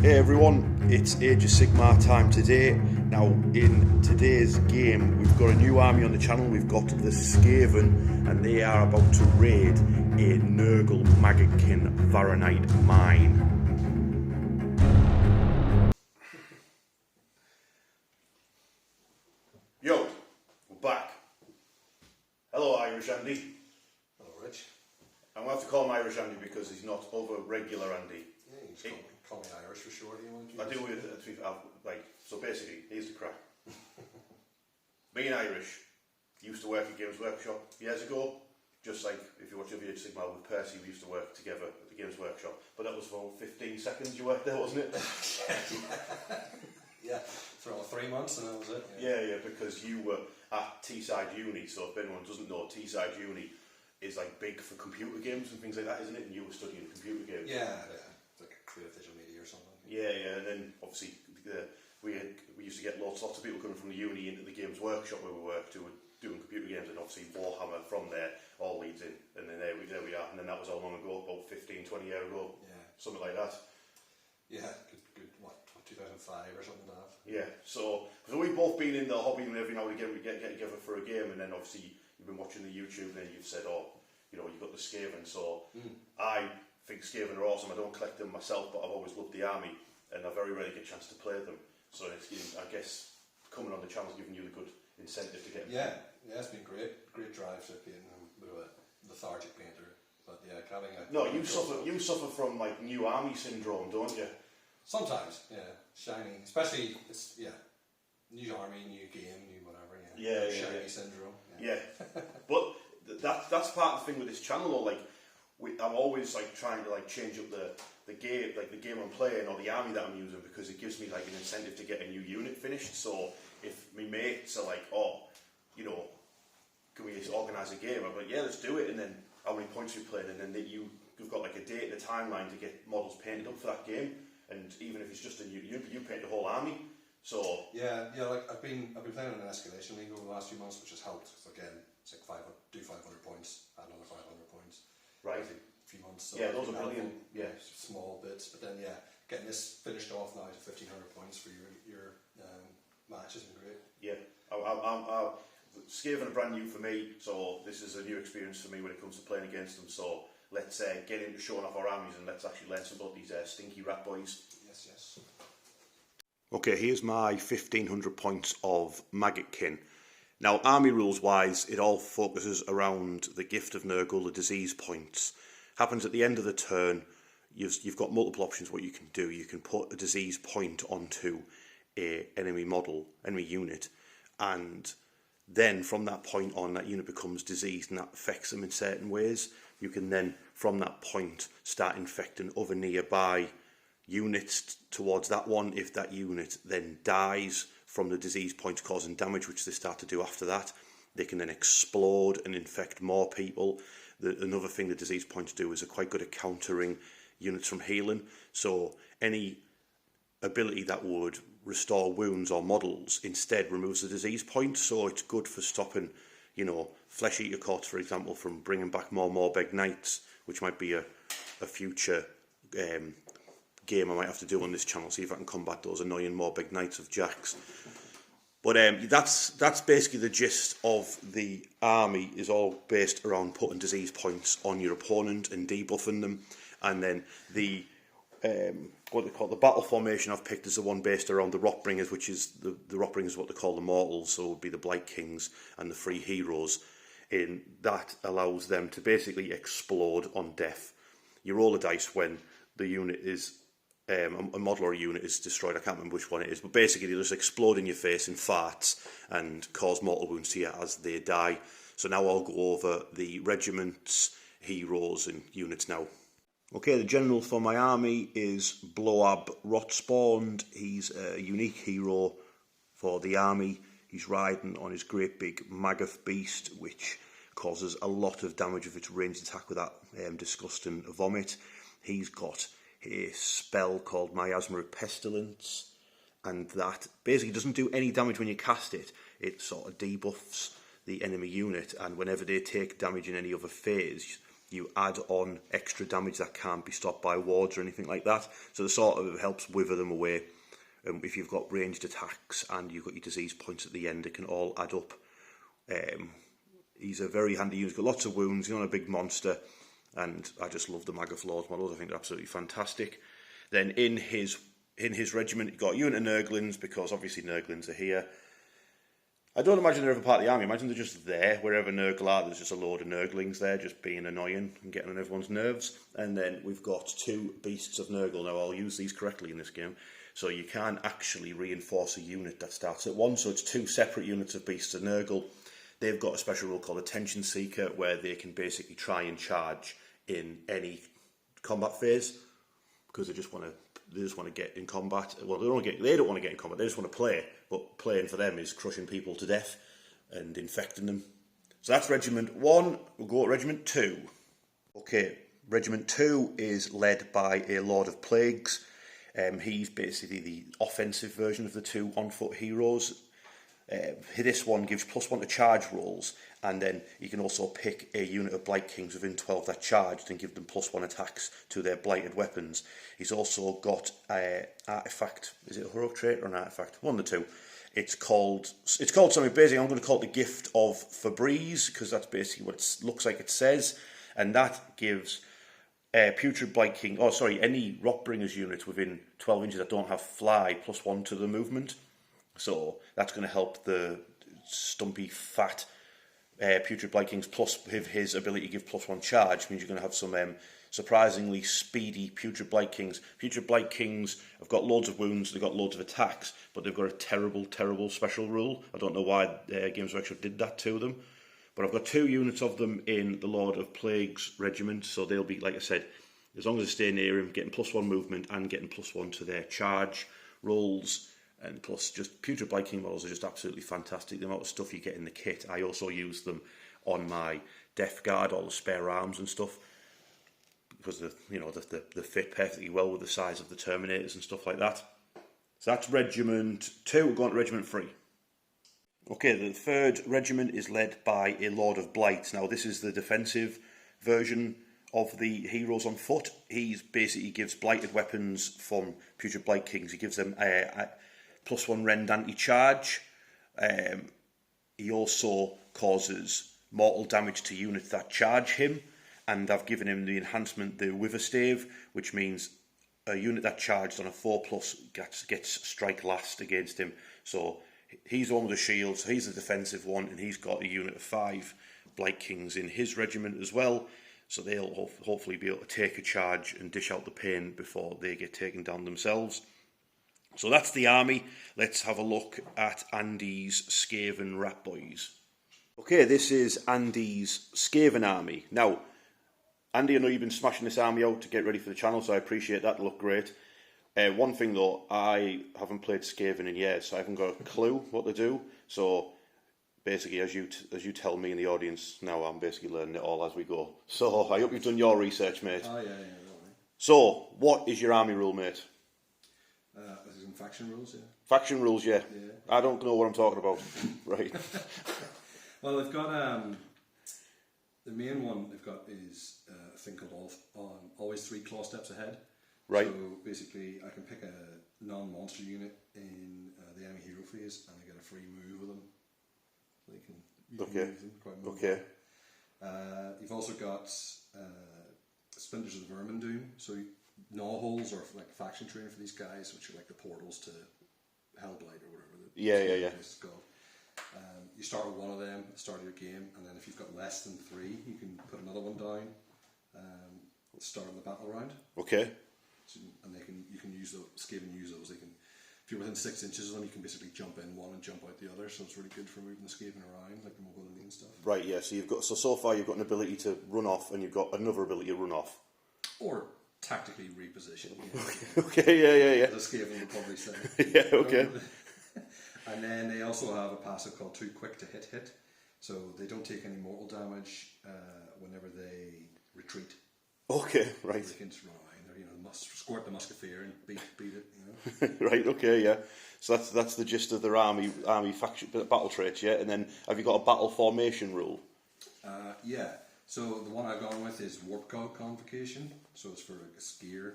Hey everyone, it's Age of Sigmar time today. Now in today's game we've got a new army on the channel. We've got the Skaven and they are about to raid a Nurgle Maggotkin varanite mine. Yo, we're back. Hello Irish Andy. Hello Rich. I'm going to have to call him Irish Andy because he's not over regular Andy. Yeah, you just call me Irish for short. I do it, like, so basically, here's the crack. Being Irish, used to work at Games Workshop years ago, just like if you watch a video of Sigmar with Percy, we used to work together at the Games Workshop, but that was for 15 seconds you worked there, wasn't it? Yeah, for all 3 months and that was it. Yeah, because you were at Teesside Uni, so if anyone doesn't know, Teesside Uni is like big for computer games and things like that, isn't it? And you were studying computer games. Yeah, like creative digital media or something. Yeah, and then obviously we used to get lots of people coming from the uni into the Games Workshop where we worked who were doing computer games, and obviously Warhammer from there all leads in, and then there we are, and then that was how long ago, about 15-20 years ago, something like that. Yeah, good what 2005 or something like that. Yeah, so we've both been in the hobby, and every now and again we get together for a game, and then obviously you've been watching the YouTube, and then you've said, oh, you know, you've got the Skaven, so I think Skaven are awesome. I don't collect them myself, but I've always loved the army, and I very rarely get a chance to play them. So it's, I guess coming on the channel's giving you the good incentive to get them. Yeah, it's been great drive to being a bit of a lethargic painter. But yeah, having a you suffer from like new army syndrome, don't you? Sometimes, yeah, shiny, especially new army, new game, new whatever. Yeah, shiny syndrome. Yeah, but that's part of the thing with this channel, though. Like, I'm always like trying to like change up the game, like the game I'm playing or the army that I'm using, because it gives me like an incentive to get a new unit finished. So if my mates are like, oh, you know, can we organise a game? I'm like, yeah, let's do it. And then how many points we played, and then you've got like a date and a timeline to get models painted up for that game. And even if it's just a new unit, you paint the whole army. So yeah, like I've been playing in an escalation league over the last few months, which has helped. So again, it's like 500 points, add another 500 points. Right. Every few months. So yeah, those are brilliant. Yeah, small bits, but then getting this finished off now to 1,500 points for your match has been great. Yeah, Skaven are brand new for me, so this is a new experience for me when it comes to playing against them. So let's get into showing off our armies, and let's actually learn some about these stinky rat boys. Yes. Okay, here's my 1,500 points of Maggotkin. Now, army rules wise, it all focuses around the gift of Nurgle, the disease points. Happens at the end of the turn. You've got multiple options what you can do. You can put a disease point onto a enemy unit, and then from that point on, that unit becomes diseased and that affects them in certain ways. You can then, from that point, start infecting other nearby units towards that one. If that unit then dies from the disease points causing damage, which they start to do after that, they can then explode and infect more people. Another thing the disease points do is they're quite good at countering units from healing. So any ability that would restore wounds or models instead removes the disease point. So it's good for stopping, you know, Flesh Eater Courts, for example, from bringing back more Morbeg Knights, which might be a future game I might have to do on this channel, see if I can combat those annoying Morbeg Knights of Jax. But that's basically the gist of the army, is all based around putting disease points on your opponent and debuffing them. And then the what they call the battle formation I've picked is the one based around the Rockbringers, which is the Rockbringers, what they call the Mortals, so it would be the Blight Kings and the Free Heroes. And that allows them to basically explode on death. You roll a dice when the unit is a model or a unit is destroyed. I can't remember which one it is, but basically they just explode in your face in farts and cause mortal wounds to you as they die. So now I'll go over the regiments, heroes and units now. Okay, the general for my army is Bloab Rotspawned. He's a unique hero for the army. He's riding on his great big Maggoth beast, which causes a lot of damage if it's ranged attack with that disgusting vomit. He's got a spell called Miasma Pestilence, and that basically doesn't do any damage when you cast it. It sort of debuffs the enemy unit, and whenever they take damage in any other phase, you add on extra damage that can't be stopped by wards or anything like that. So it sort of helps wither them away. If you've got ranged attacks and you've got your disease points at the end, it can all add up. He's a very handy unit. He's got lots of wounds. He's not a big monster, and I just love the Mag of Lords models. I think they're absolutely fantastic. Then in his regiment, you've got a unit of Nurglings, because obviously Nurglings are here. I don't imagine they're ever part of the army. I imagine they're just there. Wherever Nurgle are, there's just a load of Nurglings there, just being annoying and getting on everyone's nerves. And then we've got 2 Beasts of Nurgle. Now, I'll use these correctly in this game. So you can actually reinforce a unit that starts at 1. So it's 2 separate units of Beasts of Nurgle. They've got a special rule called Attention Seeker, where they can basically try and charge in any combat phase, because they just want to get in combat. Well, they don't want to get in combat. They just want to play. But playing for them is crushing people to death and infecting them. So that's Regiment 1. We'll go to Regiment 2. Okay, Regiment 2 is led by a Lord of Plagues. He's basically the offensive version of the 2 on-foot heroes. This one gives +1 to charge rolls, and then you can also pick a unit of Blight Kings within 12 that charged and give them +1 attacks to their blighted weapons. He's also got artifact. Is it a heroic trait or an artifact? One of the 2. It's called something. Basically, I'm going to call it the Gift of Febreze, because that's basically what it looks like it says, and that gives Putrid Blight King. Oh, sorry, any Rockbringers units within 12 inches that don't have fly +1 to the movement. So that's going to help the stumpy, fat Putrid Blight Kings, plus his ability to give +1 charge, means you're going to have some surprisingly speedy Putrid Blight Kings. Putrid Blight Kings have got loads of wounds, they've got loads of attacks, but they've got a terrible, terrible special rule. I don't know why Games Workshop did that to them. But I've got 2 units of them in the Lord of Plagues regiment, so they'll be, like I said, as long as they stay near him, getting +1 movement and getting +1 to their charge rolls. And plus, just Putrid Blight King models are just absolutely fantastic. The amount of stuff you get in the kit. I also use them on my Death Guard, all the spare arms and stuff, because they fit perfectly well with the size of the Terminators and stuff like that. So that's Regiment 2. We're going to Regiment 3. Okay, the 3rd regiment is led by a Lord of Blight. Now, this is the defensive version of the heroes on foot. He basically gives blighted weapons from Putrid Blight Kings. He gives them a +1 rend anti-charge. He also causes mortal damage to units that charge him, and I've given him the enhancement, the Wither Stave, which means a unit that charged on a 4+ gets strike last against him. So he's the one with the shield, so he's the defensive one, and he's got a unit of 5 Blight Kings in his regiment as well, so they'll hopefully be able to take a charge and dish out the pain before they get taken down themselves. So that's the army. Let's have a look at Andy's Skaven Rat Boys. Okay, this is Andy's Skaven army. Now, Andy, I know you've been smashing this army out to get ready for the channel, so I appreciate that. It'll look great. One thing though, I haven't played Skaven in years, so I haven't got a clue what to do. So basically, as you tell me in the audience now, I'm basically learning it all as we go. So I hope you've done your research, mate. Oh yeah, don't worry. So, what is your army rule, mate? This is in faction rules, yeah. Faction rules, yeah. I don't know what I'm talking about. Right. Well, they've got the main one they've got is a thing called always 3 claw steps ahead. Right. So basically, I can pick a non-monster unit in the enemy hero phase, and I get a free move with them. So you can move them quite well. Okay. You've also got Splinters of the Vermin Doom. So gnaw holes are like faction training for these guys, which are like the portals to Hellblight or whatever. Yeah. It's called. You start with one of them at the start of your game, and then if you've got less than 3, you can put another one down. At the start of the battle round. Okay. So, and you can use those. Skaven use those. If you're within 6 inches of them, you can basically jump in one and jump out the other. So it's really good for moving the Skaven around, like the mobility and stuff. Right. Yeah. So so far you've got an ability to run off, and you've got another ability to run off. Or tactically reposition. Okay. Yeah. As a Skaven would probably say. Yeah. Okay. And then they also have a passive called Too Quick to Hit. So they don't take any mortal damage whenever they retreat. Okay, right. They can just run around. Squirt the musketeer and beat it. Right. Okay. Yeah. So that's the gist of their army faction battle traits. Yeah. And then have you got a battle formation rule? Yeah. So the one I've gone with is Warp Convocation. So it's for like a skier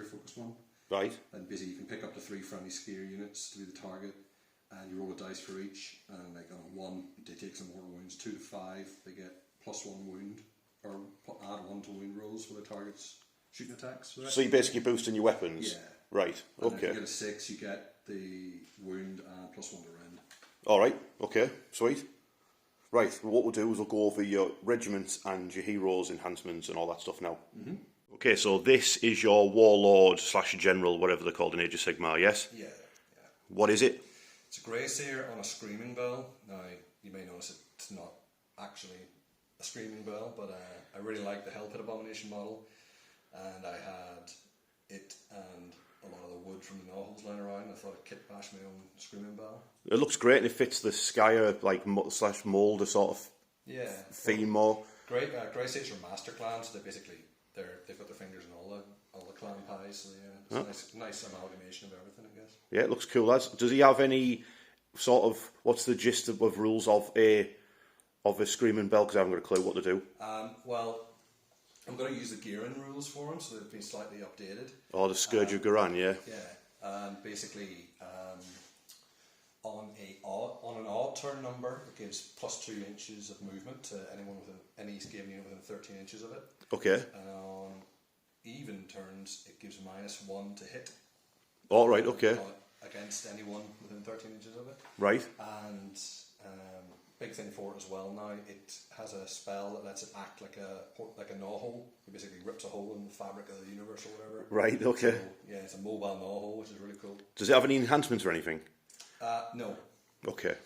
focused one. Right. And basically you can pick up to 3 friendly skier units to be the target, and you roll a dice for each. And like on a 1, they take some more wounds. 2 to 5, they get +1 wound, or add 1 to wound rolls for the target's shooting attacks. So you're basically boosting your weapons. Yeah. Right. And Okay. if you get a 6, you get the wound and +1 to rend. All right. Okay. Sweet. Right. Well, what we'll do is we'll go over your regiments and your heroes, enhancements, and all that stuff now. Mm-hmm. Okay. So this is your warlord / general, whatever they're called in Age of Sigmar. Yes. Yeah. What is it? It's a grey seer on a screaming bell. Now you may notice it's not actually a screaming bell, but I really like the Hellpit Abomination model, and I had it and a lot of the wood from the Nahul's lying around. I thought I'd kit bash my own screaming bell. It looks great, and it fits the Skyer like / Molder sort of theme more. Grey Seers are master clans, so they've got their fingers in all the clan pies. So yeah, it's a nice amalgamation of everything, I guess. Yeah, it looks cool. Does he have any sort of, what's the gist of rules of a screaming bell? Because I haven't got a clue what to do. Well, I'm going to use the Gearin rules for them, so they've been slightly updated. Oh, the Scourge of Garan, yeah. Yeah, and basically on an odd turn number, it gives +2 inches of movement to anyone within any Skaven unit within 13 inches of it. Okay. And on even turns, it gives -1 to hit. All right. Okay. Against anyone within 13 inches of it. Right. And big thing for it as well now, it has a spell that lets it act like a gnaw hole. It basically rips a hole in the fabric of the universe or whatever. Right. Okay. So, yeah, it's a mobile gnaw hole, which is really cool. Does it have any enhancements or anything? No. Okay.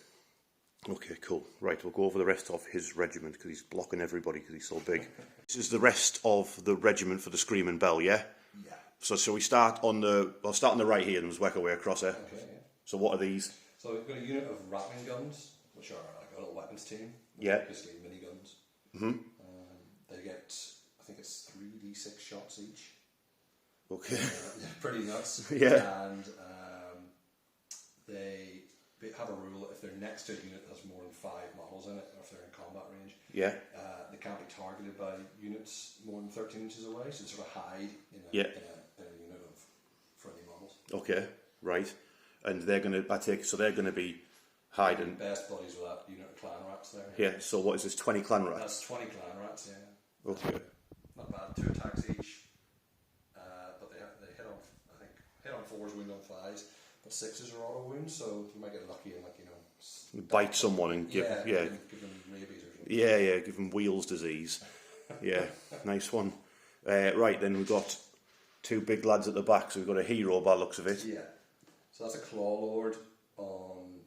Okay, cool. Right, we'll go over the rest of his regiment because he's blocking everybody because he's so big. This is the rest of the regiment for the Screaming Bell, yeah? Yeah. So shall we start on the... I'll start on the right here and just work our way across here. Okay, yeah. So what are these? So we've got a unit of rattling guns, which are like a little weapons team. Yeah. Basically miniguns. Mm-hmm. They get, I think it's 3d6 shots each. Okay. Pretty nuts. Yeah. And they have a rule that if they're next to a unit that has more than 5 models in it, or if they're in combat range, Yeah. They can't be targeted by units more than 13 inches away, so they sort of hide in a unit of friendly models. Okay, right. And they're going to, so they're going to be hiding. Best buddies with that unit of clan rats there. Yeah, so what is this, 20 clan rats? That's 20 clan rats, yeah. Okay. Not bad. 2 attacks each. But they hit on 4s, wound on 5s. But 6s are auto wounds, so you might get lucky and Bite someone and give them rabies or something. Yeah, give them wheals disease. Yeah, nice one. Right, then we've got 2 big lads at the back, so we've got a hero by the looks of it. Yeah. So that's a Claw Lord on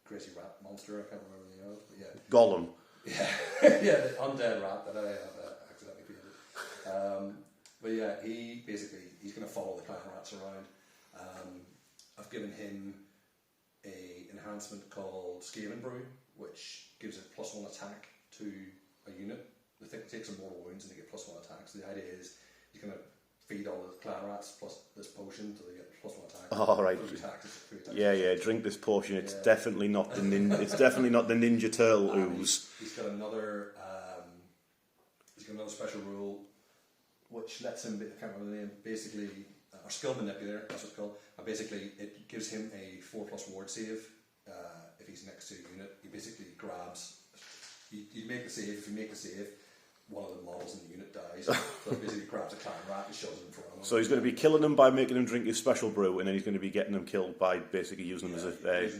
Crazy Rat Monster, I can't remember the name of it, but yeah. Gollum. Yeah, yeah, the undead rat that I have accidentally painted. But yeah, he's going to follow the clan rats around. I've given him a enhancement called Skaven Brew, which gives it +1 attack to a unit. The thing takes some mortal wounds and they get +1 attack. So the idea is he's going to feed all the clan rats plus this potion so they get +1 attack. Oh, right. Yeah, drink this potion. It's definitely not the Ninja Turtle ooze. He's got another special rule which lets him, I can't remember the name, basically, or skill manipulator, that's what it's called. And basically, it gives him a 4+ ward save if he's next to a unit. He basically grabs, you make the save, if you make the save, one of the models in the unit dies. So he basically grabs a clan rat and shoves it in front of him. So he's going to be killing them by making them drink his special brew, and then he's going to be getting them killed by basically using them as a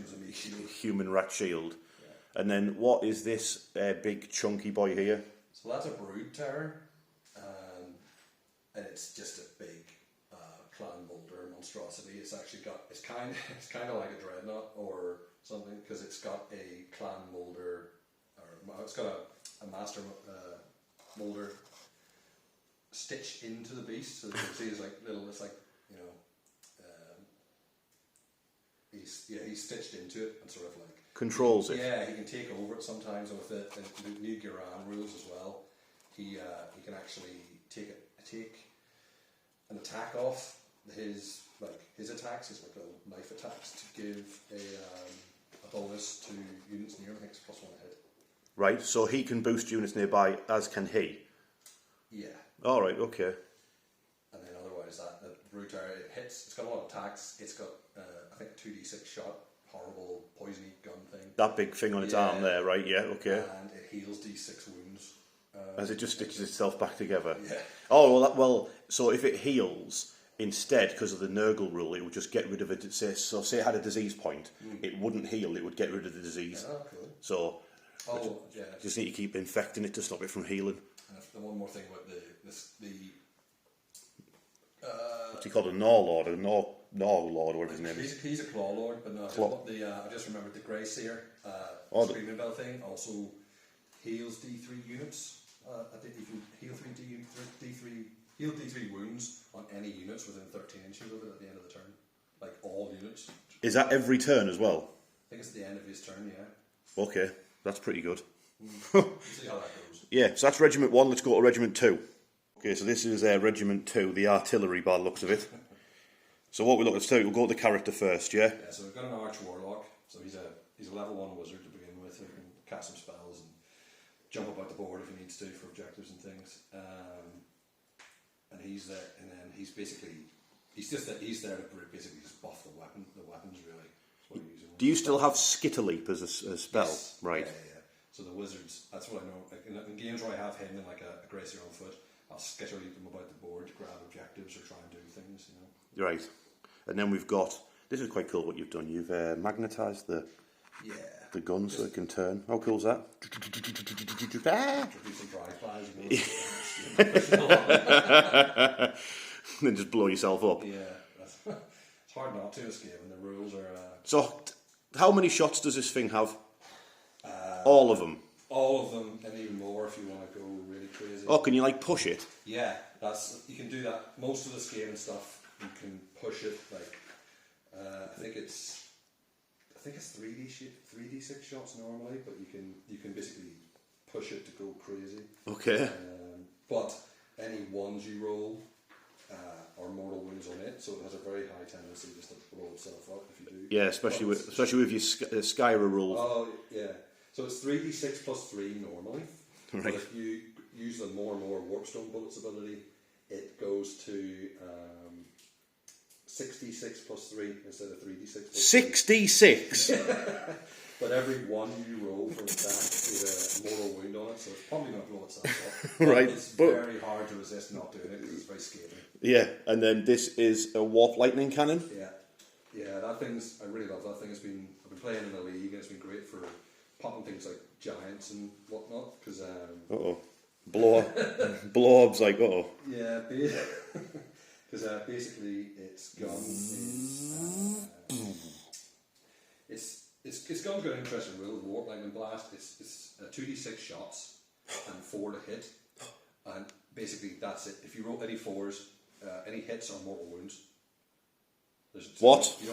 human rat shield. Yeah. And then what is this big chunky boy here? So that's a brood terror, and it's just a big clan boulder monstrosity. It's actually got it's kind of like a dreadnought or something because it's got a clan molder, or it's got a master molder stitched into the beast. So you can see it's like little. It's like he's stitched into it and sort of like controls it. Yeah, he can take over it sometimes. And with the new Giran rules as well, he can actually take an attack off his attacks, his like little knife attacks, to give a bonus to units near him. I think it's +1 hit. Right, so he can boost units nearby, as can he. Yeah. Alright, okay. And then otherwise, the brute area, it hits, it's got a lot of attacks, it's got, I think, a 2d6 shot, horrible, poisony gun thing. That big thing on its arm there, right, yeah, okay. And it heals d6 wounds. As it just stitches itself back together. Yeah. Oh, well, so if it heals, instead, because of the Nurgle rule, it would just get rid of it. Say it had a disease point, it wouldn't heal, it would get rid of the disease. Oh, cool. So, Yeah. just need to keep infecting it to stop it from healing. And the one more thing about the What's he called? A Gnaw Lord, a Gnaw Lord, whatever his name is. He's a Claw Lord, but no, I just remembered the Grey Seer, Screaming Bell thing, also heals D3 units. I think you can heal heal D3 wounds on any units within 13 inches of it at the end of the turn. Like all units. Is that every turn as well? I think it's at the end of his turn, yeah. Okay, that's pretty good. We'll see how that goes. Yeah, so that's Regiment 1, let's go to Regiment 2. Okay, so this is Regiment 2, the artillery by the looks of it. So what we look at, we'll go to the character first, yeah? Yeah, so we've got an Arch Warlock, so he's a level 1 wizard to begin with, who can cast some spells and jump about the board if he needs to for objectives and things. And he's there, and then he's there to basically just buff the weapons really. That's what he's using. Do you still have Skitterleap as a spell? Yes. Right. Yeah. So the wizards, that's what I know. Like in games where I have him in like a Gracie on foot, I'll Skitterleap him about the board to grab objectives or try and do things, you know. Right. And then we've got, this is quite cool what you've done. You've magnetised the gun so it can turn. How cool is that? Introducing drive-bys, Then just blow yourself up. Yeah, it's hard not to escape, and the rules are... So, how many shots does this thing have? All of them? All of them, and even more if you want to go really crazy. Oh, can you like push it? Yeah, you can do that. Most of the Skaven stuff, you can push it, like, I think it's 3d6 shots normally, but you can basically push it to go crazy. Okay. But any ones you roll are mortal wounds on it, so it has a very high tendency just to blow itself up if you do. Yeah, especially with your Skyra rules. Oh yeah, so it's 3d6 plus 3 normally. Right. But if you use the more and more Warpstone Bullets ability, it goes to 6d6 plus 3 instead of 3d6 plus 66? But every one you roll from attack is a mortal wound on it, so it's probably going to blow itself up. Right. It's very hard to resist not doing it because it's very scary. Yeah, and then this is a Warp Lightning Cannon? Yeah, I really love that thing. I've been playing in the league and it's been great for popping things like giants and whatnot, because... Blobs, like, Yeah, because basically its gun its gun's got an interesting rule of Warp Lightning Blast. It's 2d6 shots and 4 to hit, and basically that's it. If you roll any 4s, any hits are mortal wounds. What? So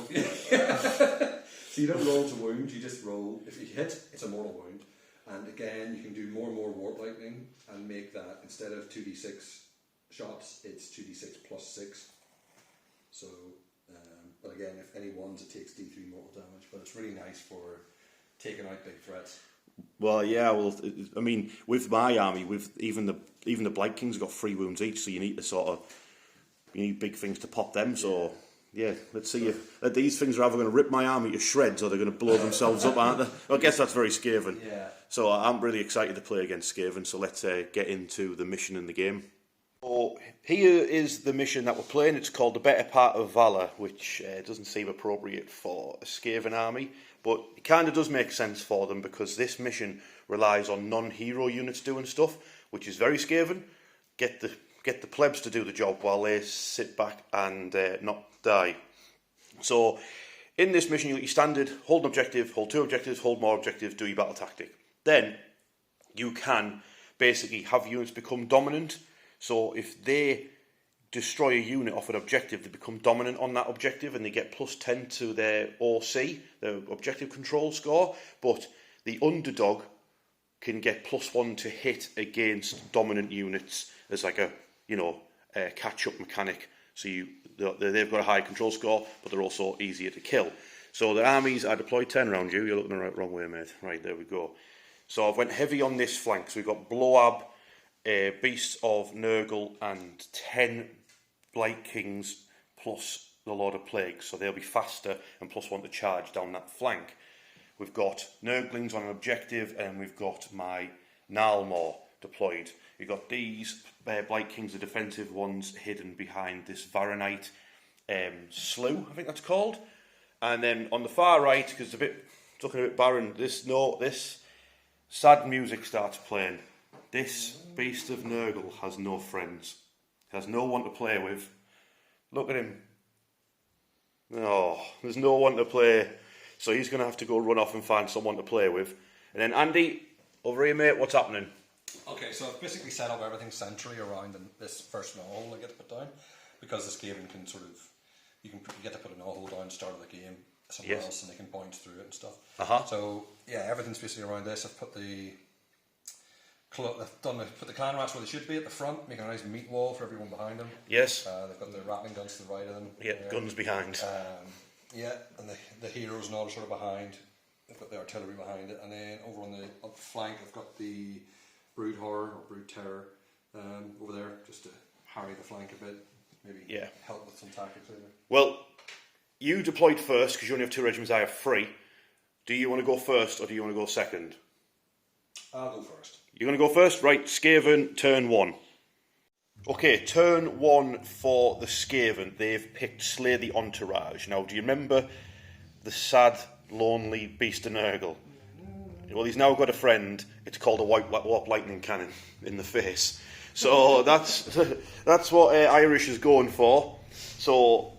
you don't roll to wound, you just roll. If you hit, it's a mortal wound. And again, you can do more and more Warp Lightning and make that, instead of 2d6 shots, it's 2d6 plus 6. So, but again, if any ones, it takes d3 mortal damage. But it's really nice for taking out big threats. Well, yeah, I mean, with my army, even the Blight Kings got 3 wounds each, so you need to you need big things to pop them, so... Yeah, let's see if these things are either going to rip my army to shreds or they're going to blow themselves up, aren't they? I guess that's very Skaven. Yeah. So I'm really excited to play against Skaven, so let's get into the mission in the game. So here is the mission that we're playing. It's called The Better Part of Valor, which doesn't seem appropriate for a Skaven army, but it kind of does make sense for them because this mission relies on non-hero units doing stuff, which is very Skaven. Get the plebs to do the job while they sit back and not die. So in this mission you get your standard hold an objective, hold 2 objectives, hold more objectives, do your battle tactic. Then you can basically have units become dominant. So if they destroy a unit off an objective, they become dominant on that objective and they get plus 10 to their OC, their objective control score. But the underdog can get plus 1 to hit against dominant units as like a catch-up mechanic. So they've got a high control score, but they're also easier to kill. So the armies are deployed. Turn around you. You're looking the wrong way, mate. Right, there we go. So I've went heavy on this flank. So we've got Bloab, Beasts of Nurgle, and 10 Blight Kings plus the Lord of Plagues. So they'll be faster and plus 1 to charge down that flank. We've got Nurglings on an objective, and we've got my Nalmor deployed. You've got these Blight Kings, the defensive ones, hidden behind this varanite slough, I think that's called. And then on the far right, because it's looking a bit barren, this sad music starts playing. This Beast of Nurgle has no friends. Has no one to play with. Look at him. Oh, there's no one to play. So he's going to have to go run off and find someone to play with. And then Andy, over here, mate, what's happening? Okay, so I've basically set up everything centrally around this first null hole I get to put down, because the Skaven can sort of, you get to put a null hole down at the start of the game somewhere else, and they can point through it and stuff. So yeah, everything's basically around this. I've put the clan rats where they should be at the front, making a nice meat wall for everyone behind them. Yes. They've got the rattling guns to the right of them. Yeah, guns behind. Yeah, and the heroes and all are sort of behind. They've got the artillery behind it, and then over on the up flank, I've got the brood horror or brood terror over there, just to harry the flank a bit, maybe help with some tactics later. Well, you deployed first because you only have 2 regiments. I have 3. Do you want to go first or do you want to go second? I'll go first. You're going to go first? Right, Skaven, turn 1. Okay, turn 1 for the Skaven. They've picked Slay the Entourage. Now, do you remember the sad, lonely Beast of Nurgle? Well, he's now got a friend. It's called a warp lightning cannon in the face. So that's what Irish is going for. So,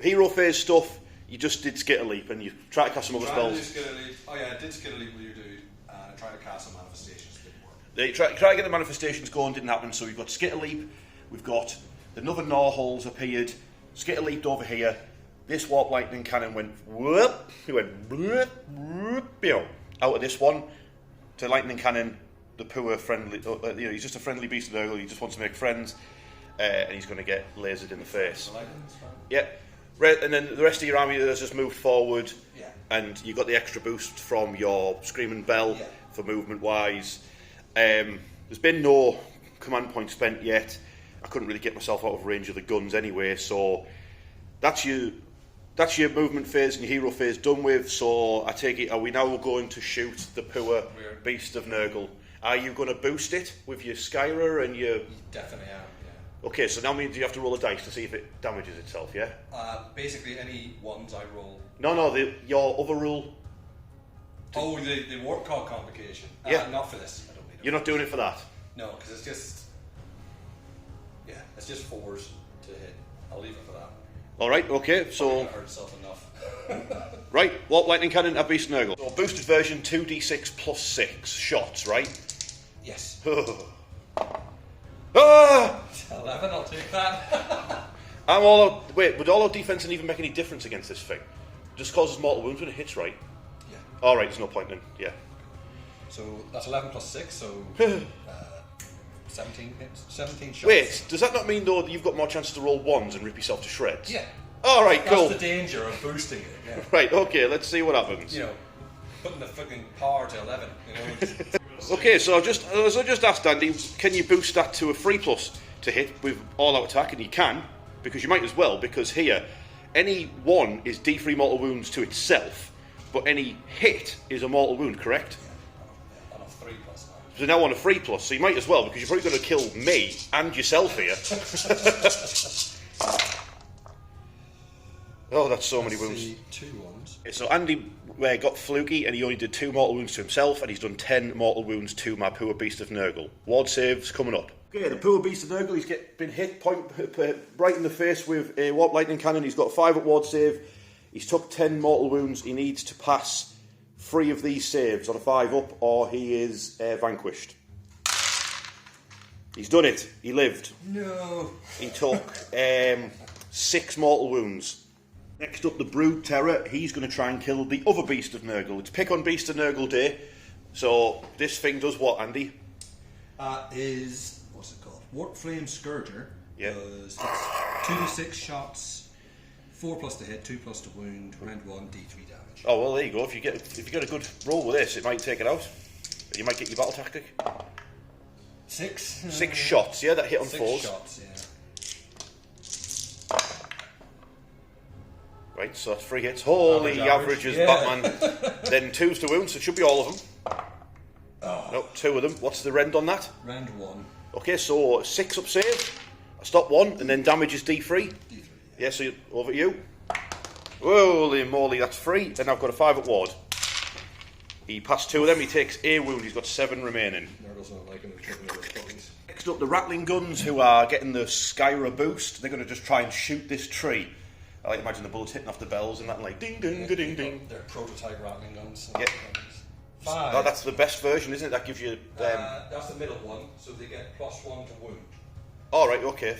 hero phase stuff, you just did Skitter Leap and you try to cast some other spells. Oh yeah, I did Skitter Leap with you, dude. I tried to cast some manifestations, didn't work. They try to get the manifestations going, didn't happen. So we've got Skitter Leap, we've got another Gnawholes appeared, Skitter Leaped over here. This warp lightning cannon went whoop. He went whoop, whoop, out of this one to lightning cannon. The poor friendly, he's just a friendly Beast of Nurgle. He just wants to make friends, and he's going to get lasered in the face. Yeah. And then the rest of your army has just moved forward, and you got the extra boost from your Screaming Bell for movement wise. There's been no command point spent yet. I couldn't really get myself out of range of the guns anyway, so that's your movement phase and your hero phase done with. So I take it, are we now going to shoot the poor Beast of Nurgle? Are you going to boost it with your Skyra and your... Definitely am. Okay, so now means you have to roll a dice to see if it damages itself, yeah? Basically, any ones I roll. No, your other rule. Oh, the warp card complication. Not for this. I don't need it. You're not doing it for that? No, because it's just. Yeah, it's just 4s to hit. I'll leave it for that. Alright, okay, so. Hurt itself enough. Right, Warp Lightning Cannon at Beast Nurgle. So, boosted version 2d6 plus 6 shots, right? Yes. Ah! 11, I'll take that. Wait, would all our defense even make any difference against this thing? Just causes mortal wounds when it hits, right? Yeah. Alright, there's no point then, yeah. So that's 11 plus 6, so 17 hits, 17 shots. Wait, does that not mean though that you've got more chances to roll 1s and rip yourself to shreds? Yeah. Alright, cool. That's the danger of boosting it, yeah. Right, okay, let's see what happens. You know, putting the fucking power to 11, you know. Okay, so I just asked Andy, can you boost that to a 3+ to hit with all-out attack? And you can, because you might as well, because here, any 1 is D3 mortal wounds to itself, but any hit is a mortal wound, correct? Yeah, on a 3+ now. So now on a 3+, so you might as well, because you're probably going to kill me and yourself here. Oh, that's so many wounds. 2 ones. So Andy got fluky and he only did 2 mortal wounds to himself, and he's done 10 mortal wounds to my poor Beast of Nurgle. Ward saves coming up. Okay, the poor Beast of Nurgle, he's been hit right in the face with a Warp Lightning Cannon. He's got 5 at ward save. He's took 10 mortal wounds. He needs to pass 3 of these saves on a 5 up, or he is vanquished. He's done it. He lived. No. He took 6 mortal wounds. Next up, the Brood Terror. He's going to try and kill the other Beast of Nurgle. It's Pick on Beast of Nurgle Day. So this thing does what, Andy? Is, what's it called? Warp Flame Scourger. Yeah. Does 2d6 shots, 4+ to hit, 2+ to wound, round 1, d3 damage. Oh well, there you go. If you get a good roll with this, it might take it out. You might get your battle tactic. 6? 6 shots, yeah, that hit on 6 4s. shots, yeah. Right, so that's 3 hits. Holy average is Batman. Then 2s to wound, so it should be all of them. Oh. Nope, 2 of them. What's the rend on that? Rend 1. Okay, so 6 up save. I stop 1, and then damage is D3. D3, Yeah, so over to you. Holy moly, that's 3. Then I've got a 5 at ward. He passed 2 of them, he takes a wound, he's got 7 remaining. Nurgle's not liking the kicking of those puppies. Next up, the Rattling Guns, who are getting the Skyra boost. They're going to just try and shoot this tree. I like to imagine the bullets hitting off the bells and that, and like ding, ding, ding, ding. They're prototype Rattling Guns. Yeah. 5. Oh, that's the best version, isn't it? That gives you... that's the middle one, so they get +1 to wound. Alright, okay.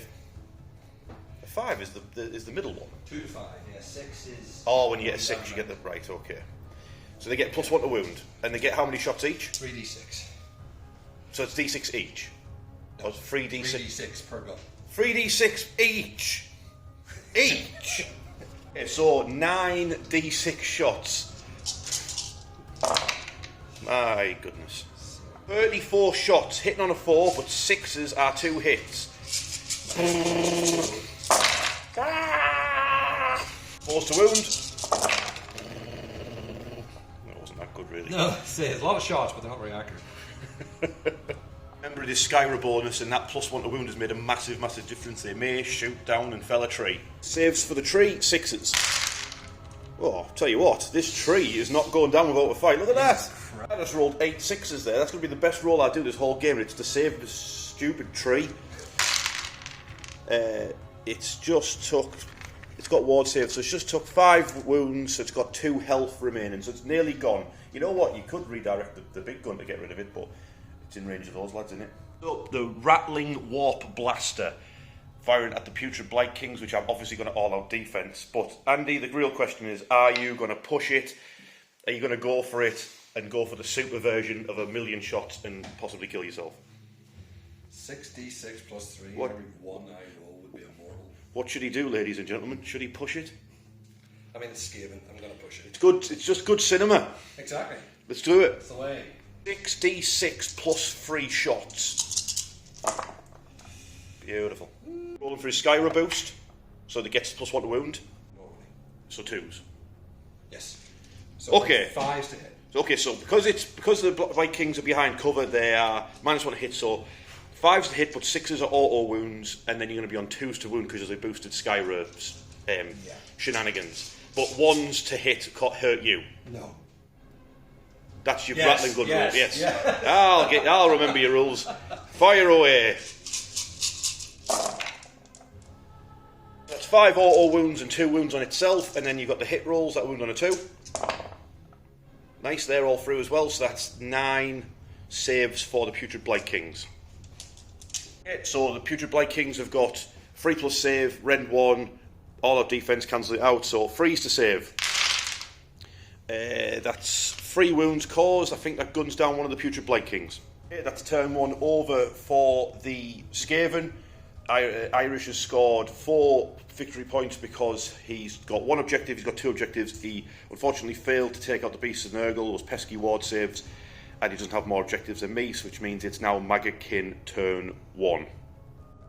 5 is the middle one. 2 to 5, yeah. 6 is... Oh, when you get a 6, you get the... Right, okay. So they get +1 to wound. And they get how many shots each? 3d6. So it's D6 each? No, Or 3d6? 3d6 per gun. 3d6 each! Each! Okay, so 9 d6 shots. My goodness. 34 shots, hitting on a 4, but 6s are 2 hits. 4s to wound. That wasn't that good, really. No, there's a lot of shots, but they're not very accurate. Remember this Skyra bonus, and that +1 to wound has made a massive, massive difference. They may shoot down and fell a tree. Saves for the tree, 6s. Oh, I'll tell you what, this tree is not going down without a fight. Look at that! I just rolled 8 6s there. That's going to be the best roll I do this whole game. It's to save this stupid tree. It's got ward save, so it's just took 5 wounds, so it's got 2 health remaining, so it's nearly gone. You know what, you could redirect the big gun to get rid of it, but it's in range of those lads, isn't it? So, the Rattling Warp Blaster, firing at the Putrid Blight Kings, which I'm obviously going to all-out defence, but Andy, the real question is, are you going to push it? Are you going to go for it and go for the super version of 1,000,000 shots and possibly kill yourself? 6d6 plus 3, What? every 1 I roll would be immortal. What should he do, ladies and gentlemen? Should he push it? I mean, it's Skaven, I'm going to push it. It's good. It's just good cinema. Exactly. Let's do it. That's the way. 6d6 plus 3 shots. Beautiful. Rolling for his Skyra boost, so that gets +1 to wound. Normally. So 2s. Yes. So Okay. 5s to hit. Okay, so because the Blight Kings are behind cover, they are -1 to hit. So 5s to hit, but 6s are auto wounds, and then you're going to be on 2s to wound because of the boosted Skyra shenanigans. But 1s to hit hurt you. No. That's your Yes, Rattling Gun yes, rule. Yes. yeah. I'll remember your rules. Fire away. That's 5 auto wounds and 2 wounds on itself, and then you've got the hit rolls, that wound on a 2. Nice, they're all through as well, so that's 9 saves for the Putrid Blight Kings. Okay, so the Putrid Blight Kings have got 3+ save, rend 1, all out defense, cancel it out, so 3s to save. That's 3 wounds caused. I think that guns down one of the Putrid Blight Kings. Okay, that's turn 1 over for the Skaven. Irish has scored 4 victory points because he's got 1 objective, he's got 2 objectives. He unfortunately failed to take out the Beasts of Nurgle, those pesky ward saves, and he doesn't have more objectives than me, which means it's now Maggotkin turn 1.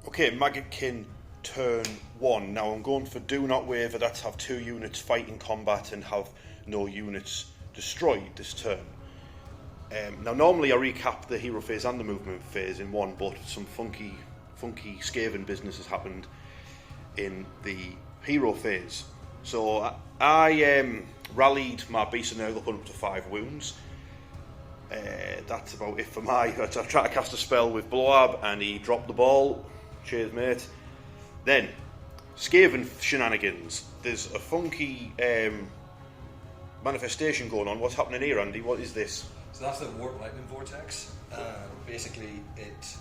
Okay, Maggotkin turn 1. Now I'm going for Do Not Waver. That's have 2 units fight in combat and have no units destroyed this turn. Now normally I recap the hero phase and the movement phase in one, but some funky Skaven business has happened in the hero phase. So I rallied my Beast of Nurgle, put up to 5 wounds. That's about it for my... I tried to cast a spell with Blowab and he dropped the ball. Cheers, mate. Then, Skaven shenanigans. There's a funky manifestation going on. What's happening here, Andy? What is this? So that's the Warp Lightning Vortex. Basically, it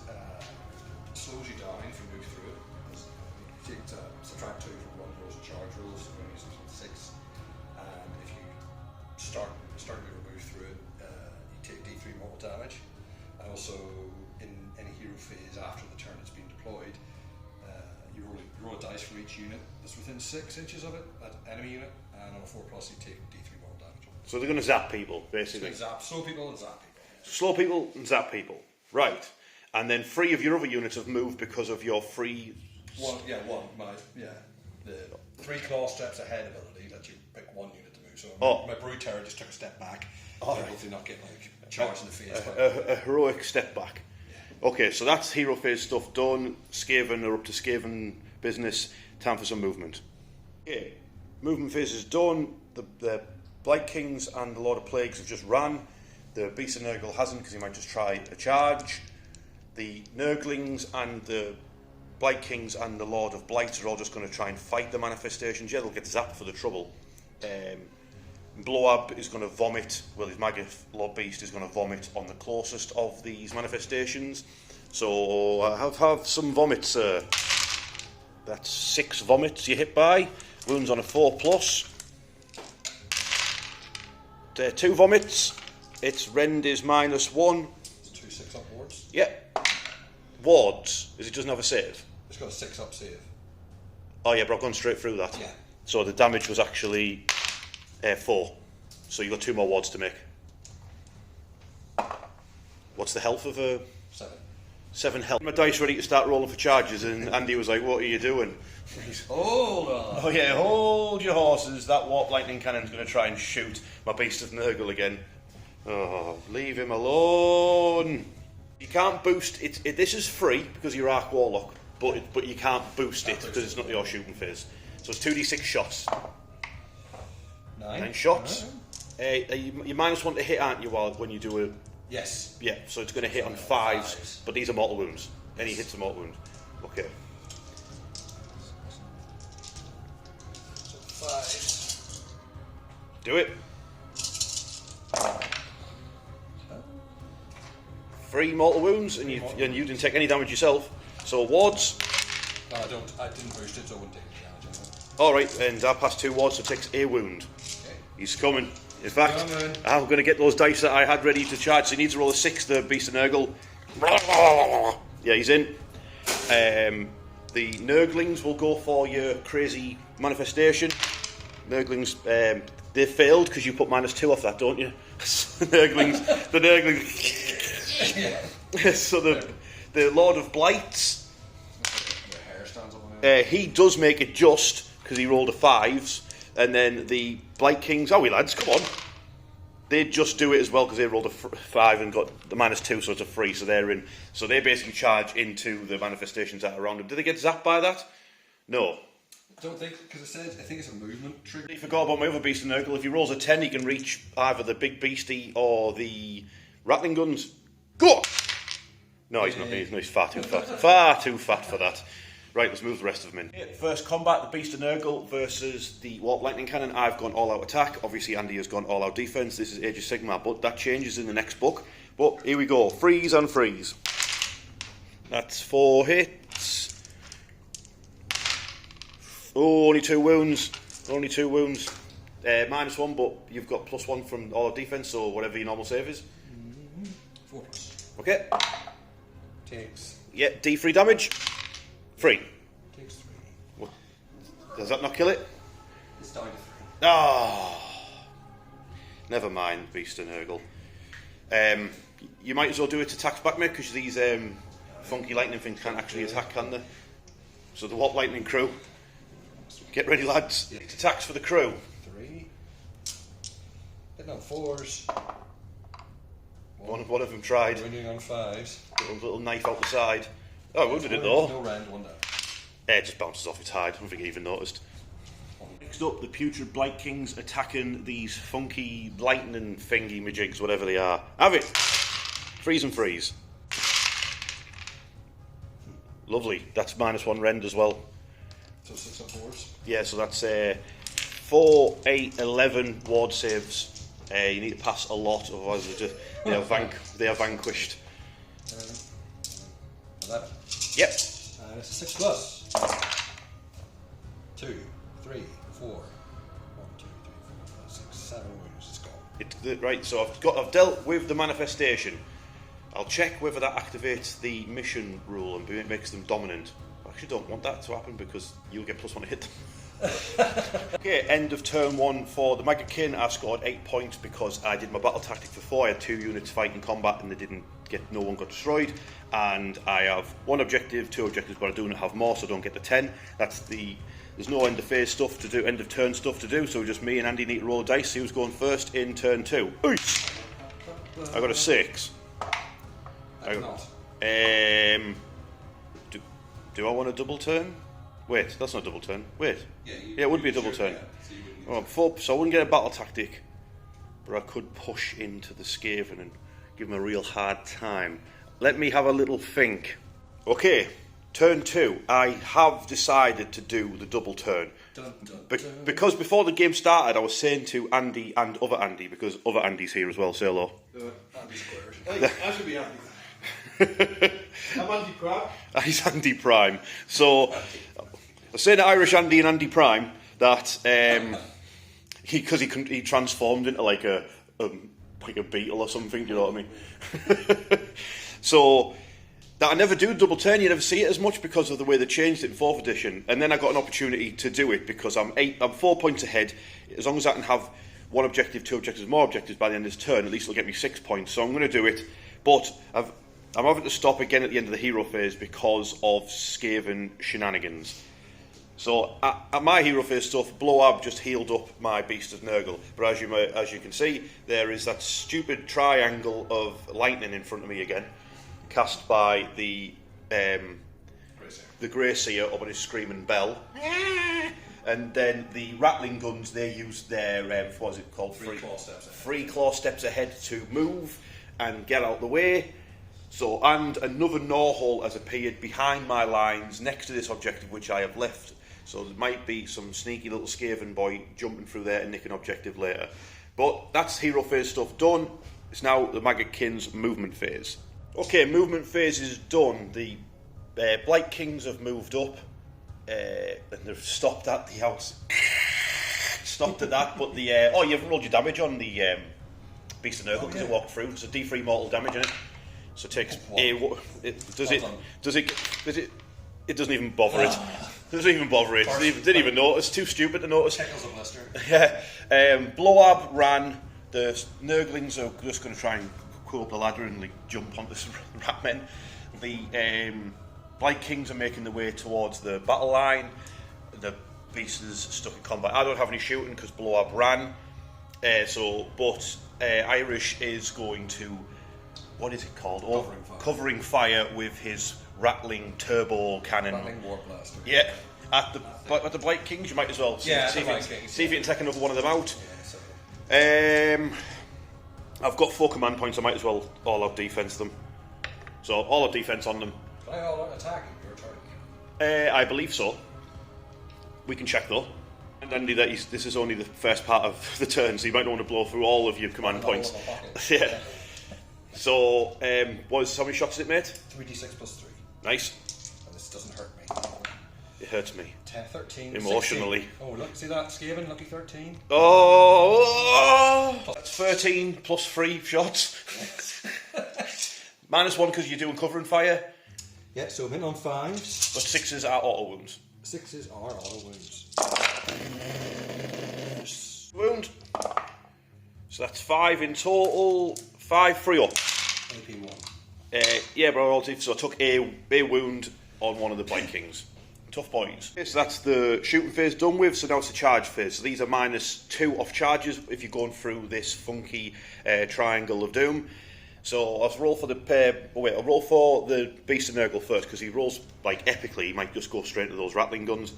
slows you down if you move through it. You take subtract 2 from 1 rolls and charge rolls, so you're using 6. And if you start your move through it, you take D3 mortal damage. And also, in any hero phase after the turn it's been deployed, you roll a dice for each unit that's within 6 inches of it, that enemy unit, and on a 4+, you take D3 mortal damage. So they're going to zap people, basically. So slow people and zap people. Slow people and zap people. Right. And then 3 of your other units have moved because of your free... One. The 3 claw steps ahead ability that you pick 1 unit to move. So my Brood Terror just took a step back. To not get charged in the face. A heroic step back. Yeah. Okay, so that's hero phase stuff done. Skaven are up to Skaven business. Time for some movement. Okay, movement phase is done. The Blight Kings and the Lord of Plagues have just ran. The Beast of Nurgle hasn't because he might just try a charge. The Nurglings and the Blight Kings and the Lord of Blight are all just going to try and fight the manifestations. Yeah, they'll get zapped for the trouble. Blowab is going to vomit. Well, his Maggotkin Beast is going to vomit on the closest of these manifestations. So have some vomits, sir. That's 6 vomits you hit by. Wounds on a 4+. 2 vomits. Its rend is -1. It's 2 6-up wards. Yep. Wards. Is it doesn't have a save? It's got a 6-up save. Oh yeah, but I've gone straight through that. Yeah. So the damage was actually 4. So you've got 2 more wards to make. What's the health of a... 7. 7 health. My dice ready to start rolling for charges, and Andy was like, "What are you doing?" Hold on. Oh yeah, hold your horses. That warp lightning cannon's going to try and shoot my Beast of Nurgle again. Oh, leave him alone. You can't boost it. This is free because you're Arc Warlock, but you can't boost it because it's not your shooting phase. So it's 2d6 shots. 9 shots. You -1 to hit, aren't you? When you do a... Yes. Yeah, so it's going to hit on 5s, but these are mortal wounds. Any hits are mortal wounds. Okay. So 5. Do it. 3 mortal wounds, and you didn't take any damage yourself. So wards. No, I didn't boost it, so I wouldn't take any damage. All right, and I passed 2 wards, so it takes a wound. Okay. He's coming. In fact, I'm going to get those dice that I had ready to charge. So he needs to roll a 6, the Beast of Nurgle. Yeah, he's in. The Nurglings will go for your crazy manifestation. Nurglings, they failed because you put -2 off that, don't you? The Nurglings. So the Lord of Blights. The hair stands up on it. He does make it just because he rolled a 5s. And then the Blight Kings, lads, come on. They just do it as well because they rolled a 5 and got the -2, so it's a 3, so they're in. So they basically charge into the manifestations that are around them. Do they get zapped by that? No. I don't think, because I think it's a movement trigger. I forgot about my other Beast of Nurgle. If he rolls a 10, he can reach either the big beastie or the rattling guns. Go! No, he's not. He's far too fat. Far too fat for that. Right, let's move the rest of them in. First combat, the Beast of Nurgle versus the Warp Lightning Cannon. I've gone all-out attack. Obviously, Andy has gone all-out defense. This is Age of Sigmar, but that changes in the next book. But here we go. Freeze and freeze. That's 4 hits. Oh, only 2 wounds. Only 2 wounds. -1, but you've got +1 from all-out defense, so whatever your normal save is. 4+. Okay. Takes. Yeah, D3 damage. 3. Takes 3. What? Does that not kill it? It's down to 3. Ah, never mind, Beast of Nurgle. You might as well do it to attacks back, mate, because these funky lightning things can't actually attack, can they? So the Warp Lightning crew, get ready, lads. It's attacks for the crew. 3. Hitting on 4s. One of them tried. Wounding on 5s. Little knife out the side. Oh, I wounded it though. No rend, 1 down. It just bounces off its hide. I don't think it even noticed. Next up, the Putrid Blight Kings attacking these funky lightning thingy majigs, whatever they are. Have it! Freeze and freeze. Lovely. That's -1 rend as well. So 6 up wards. Yeah, so that's 4, 8, 11 ward saves. You need to pass a lot, otherwise they are vanquished. 11. Yep. And it's a 6+. 2, 3, 4. 1, 2, 3, 4, 5, 6, 7 wounds. It's gone. Right, so I've dealt with the manifestation. I'll check whether that activates the mission rule and makes them dominant. I actually don't want that to happen because you'll get +1 to hit them. Okay, end of turn 1 for the Maggotkin. I scored 8 points because I did my battle tactic for 4. I had 2 units fighting combat and they didn't get, no one got destroyed. And I have 1 objective, 2 objectives, but I do not have more, so I don't get the 10. There's no end of phase stuff to do, end of turn stuff to do, so just me and Andy need to roll dice, see who's going first in turn 2. Oish! I got a 6. Do I want a double turn? Wait, that's not a double turn. Wait. Yeah, it would be a double turn. Yeah, so I wouldn't get a battle tactic, but I could push into the Skaven and give him a real hard time. Let me have a little think. Okay, turn 2. I have decided to do the double turn. Because before the game started, I was saying to Andy and other Andy, because other Andy's here as well, say hello. Andy squared. I should be Andy. I'm Andy Prime. He's Andy Prime. So, I was saying to Irish Andy and Andy Prime that because he transformed into like a beetle or something, do you know what I mean? So that I never do double turn, you never see it as much because of the way they changed it in 4th edition. And then I got an opportunity to do it because I'm 4 points ahead. As long as I can have 1 objective, 2 objectives, more objectives by the end of this turn, at least it'll get me 6 points. So I'm going to do it. But I'm having to stop again at the end of the hero phase because of Skaven shenanigans. So at my hero phase stuff, Bloab just healed up my Beast of Nurgle. But as you can see, there is that stupid triangle of lightning in front of me again, cast by the Grey Seer up on his screaming bell. And then the rattling guns, they use their what is it called? Free claw steps ahead to move and get out the way. So, and another Gnawhole has appeared behind my lines next to this objective which I have left. So there might be some sneaky little Skaven boy jumping through there and nicking objective later. But that's hero phase stuff done. It's now the Maggotkin's movement phase. Okay, movement phase is done. The Blight Kings have moved up and they've stopped at the house. Stopped at that, but the you haven't rolled your damage on the Beast of Nurgle because it walked through. There's a D3 mortal damage in it. So it takes it doesn't even bother it. It doesn't even bother it. Didn't even notice. Too stupid to notice. Tickles a blister. Yeah. Bloab ran. The Nurglings are just going to try and go up the ladder and like jump onto some rat men. The Blight Kings are making their way towards the battle line. The Beast is stuck in combat. I don't have any shooting because Bloab ran. But Irish is going to. What is it called? Covering fire with his rattling turbo cannon. Rattling war blaster. Yeah. At the Blight Kings, you might as well see if you can take another one of them out. I've got 4 command points. I might as well all out defense them. So all out defense on them. Can I all out attack in your turn? I believe so. We can check though. And Andy, this is only the first part of the turn, so you might not want to blow through all of your command points. Yeah. So, how many shots has it made? 3d6 plus 3. Nice. And this doesn't hurt me. It hurts me. 13. Emotionally. 16. Oh, look, see that? Skaven, lucky 13. Oh! That's 13 plus 3 shots. -1 because you're doing covering fire. Yeah, so I'm in on 5s. But 6s are auto wounds. 6s are auto wounds. Wound. So that's 5 in total. 5 free up. AP 1. Yeah, but so I took a wound on one of the Blight Kings. Tough boys. Okay, so that's the shooting phase done with, so now it's the charge phase. So these are -2 off charges if you're going through this funky triangle of doom. So I'll roll for I'll roll for the Beast of Nurgle first, because he rolls like epically, he might just go straight to those rattling guns.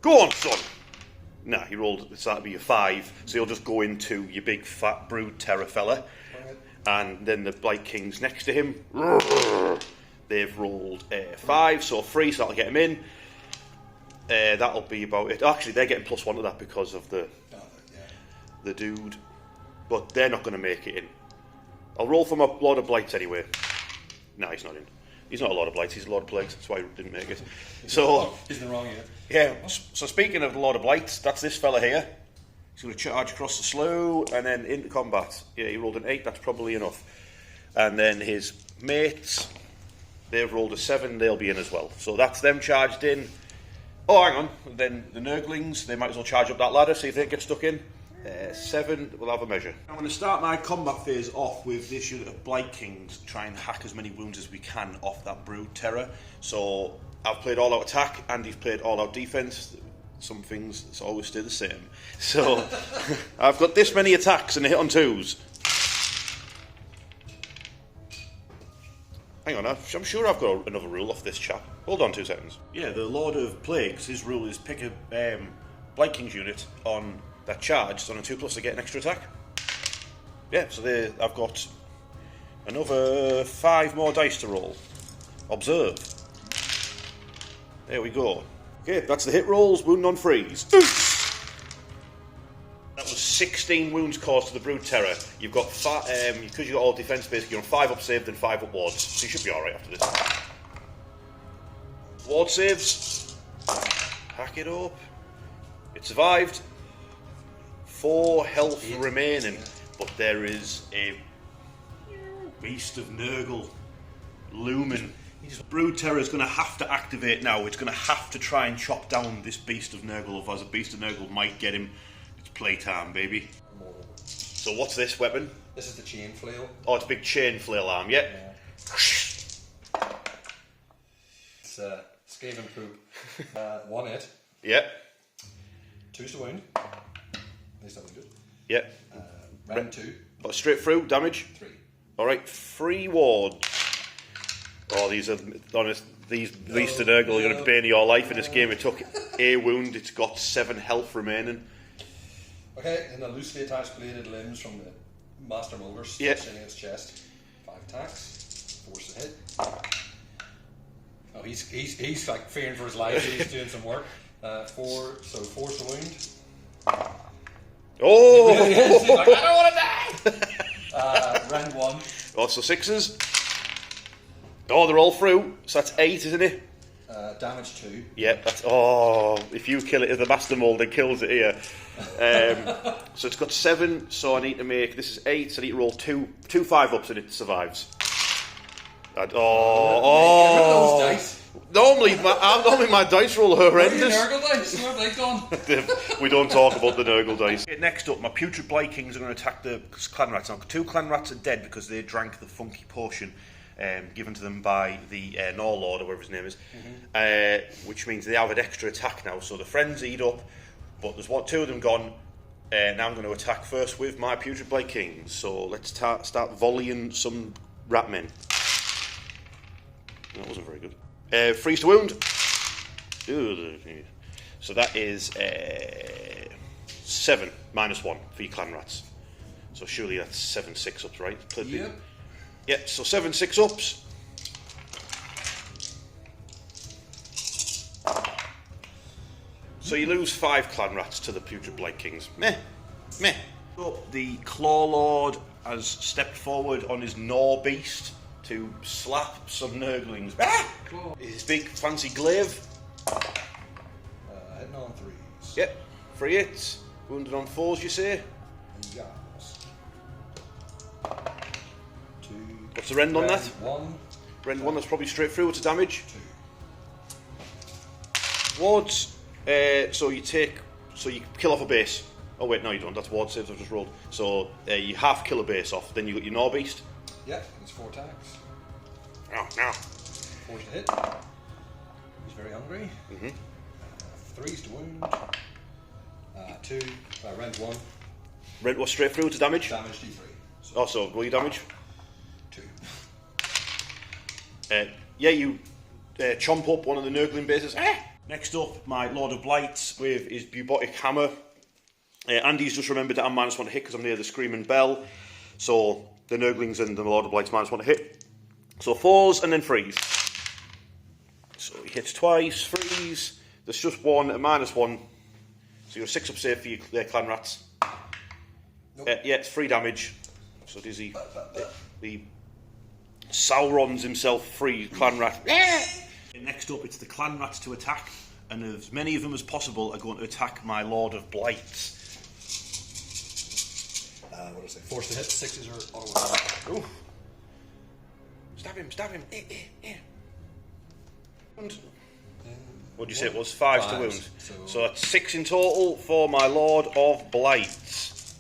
Go on, son! Nah, he rolled, so that'll be a 5, so you'll just go into your big fat brood terror fella. And then the Blight Kings next to him, they've rolled 5, so 3, so that'll get him in. That'll be about it. Actually, they're getting +1 to that because of the dude, but they're not going to make it in. I'll roll for my Lord of Blights anyway. No, he's not in. He's not a Lord of Blights, he's a Lord of Plagues, that's why he didn't make it. So, he's in the wrong year. Yeah, so speaking of the Lord of Blights, that's this fella here. He's going to charge across the slough and then into combat. Yeah, he rolled an 8, that's probably enough. And then his mates, they've rolled a 7, they'll be in as well. So that's them charged in. Oh, hang on. Then the Nurglings, they might as well charge up that ladder, see if they get stuck in. 7, we'll have a measure. I'm going to start my combat phase off with this unit of Blight Kings, try and hack as many wounds as we can off that Brood Terror. So I've played all out attack, Andy's played all out defence. Some things always stay the same. So I've got this many attacks and a hit on 2s. Hang on, I'm sure I've got another rule off this chap. Hold on 2 seconds. Yeah, the Lord of Plagues, his rule is pick a Blight Kings unit on that charge, so on a 2+ to get an extra attack. Yeah, so I've got another 5 more dice to roll. Observe. There we go. Okay, that's the hit rolls, wound on freeze. That was 16 wounds caused to the Brood Terror. You've got, because you've got all defence basically, you're on 5 up saved and 5 up wards, so you should be alright after this. Ward saves. Hack it up. It survived. 4 health remaining, but there is a Beast of Nurgle looming. Brood Terror is going to have to activate now. It's going to have to try and chop down this Beast of Nurgle, otherwise a Beast of Nurgle might get him. It's playtime, baby. So what's this weapon? This is the chain flail. Oh, it's a big chain flail arm, yeah. It's Skaven poop. 1 hit. Yeah. 2 to wound. They still wounded. Yeah. Rend 2. Oh, straight through, damage. 3. Alright, 3 ward. Oh, these are honest. These Beast of Nurgle are going to bane your life in this game. It took a wound. It's got 7 health remaining. Okay, and the loosely attached bladed limbs from the Master Molders sitting in his chest. 5 attacks. Force to hit. Oh, he's like fearing for his life. He's doing some work. 4, so force to wound. Oh! He's like, I don't want to die. Rend 1. Oh, so 6s. Oh, they're all through. So that's 8, isn't it? Damage 2. Yeah, that's... Oh, if you kill it, if the Master Molder kills it here. So it's got 7, so I need to make... This is 8, so I need to roll 2 5-ups and it survives. Those dice. Normally my dice roll are horrendous. Nurgle dice, where have they gone? We don't talk about the Nurgle dice. Okay, next up, my Putrid Blight Kings are going to attack the Clan Rats. Now, 2 Clan Rats are dead because they drank the funky potion given to them by the Norlord, or whatever his name is, which means they have an extra attack now. So the frenzied up, but there's 2 of them gone. Now I'm going to attack first with my Putrid Blight Kings. So let's start volleying some rat men. That wasn't very good. Freeze to wound. So that is 7 -1 for your Clan Rats. So surely that's 7 6-ups, right? Yep. Yeah, so 7 6-ups. So you lose 5 Clan Rats to the Putrid Blight Kings. Meh. So the Claw Lord has stepped forward on his Gnaw Beast to slap some Nurglings. His big fancy glaive. Hitting on 3s. Yep, 3 hits. Wounded on 4s, you say? Yes. 2. What's the rend on that? 1. Rend 1, that's probably straight through. What's the damage? 2. Wards. So you kill off a base. Oh wait, no you don't. That's ward saves I've just rolled. So you half kill a base off. Then you got your Gnaw Beast. Yeah, it's 4 attacks. Now. 4 to hit. He's very hungry. 3s to wound. 2. Rend 1. Rend was straight through to damage. Damage D3. So roll your damage. 2. You chomp up one of the Nurgling bases. Next up, my Lord of Blights with his Bubotic Hammer. Andy's just remembered that I'm -1 to hit because I'm near the Screaming Bell. So the Nurglings and the Lord of Blights -1 to hit. So 4s and then 3s. So he hits twice, 3s. There's just 1, a -1. So you're 6-up save for your Clan Rats. Nope. Yeah, it's 3 damage. So does he Sauron's himself 3 Clan Rat. Next up, it's the Clan Rats to attack, and as many of them as possible are going to attack my Lord of Blights. What do I say? Force to hit. 6s are auto. Stab him. And What did you say it was? 5 to wound. So That's 6 in total for my Lord of Blights.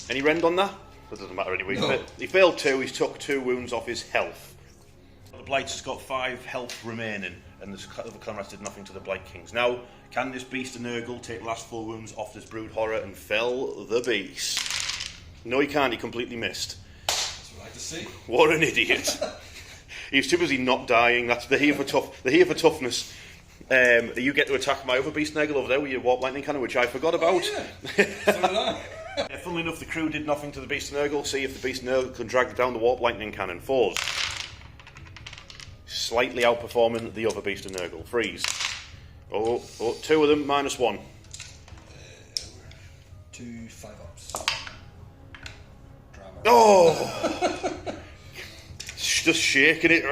Any rend on that? That doesn't matter anyway. No. He failed 2, he's took 2 wounds off his health. The Blights has got 5 health remaining, and the other Clanrats did nothing to the Blight Kings. Now, can this Beast of Nurgle take the last 4 wounds off this Brood Horror and fell the beast? No, he can't, he completely missed. that's what I like to see. What an idiot. He was too busy not dying. That's the here for toughness. You get to attack my other Beast Nurgle over there with your Warp Lightning Cannon, which I forgot about. Oh, yeah. So did I. Funnily enough, the crew did nothing to the Beast of Nurgle. See if the Beast of Nurgle can drag down the Warp Lightning Cannon. 4s. Slightly outperforming the other Beast of Nurgle. 3s. Oh, 2 of them, -1. 2 5-ups. Drama. Oh! Just shaking it.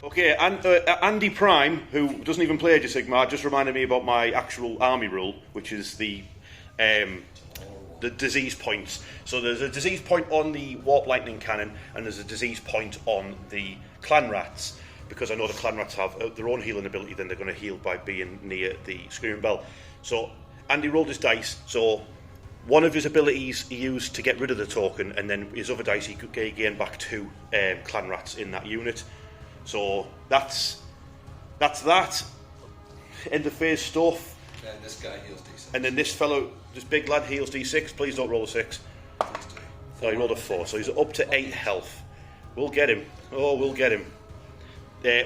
Okay, and Andy Prime, who doesn't even play Age of Sigmar, just reminded me about my actual army rule, which is the disease points. So there's a disease point on the Warp Lightning Cannon, and there's a disease point on the Clan Rats, because I know the Clan Rats have their own healing ability, then they're going to heal by being near the Screaming Bell. So Andy rolled his dice, so one of his abilities he used to get rid of the token, and then his other dice he could gain back 2 Clan Rats in that unit. So that's that. End of phase stuff. And this guy heals D6. And then this big lad heals D6. Please don't roll a 6. So he rolled a 4, so he's up to 8 health. We'll get him. Oh, we'll get him.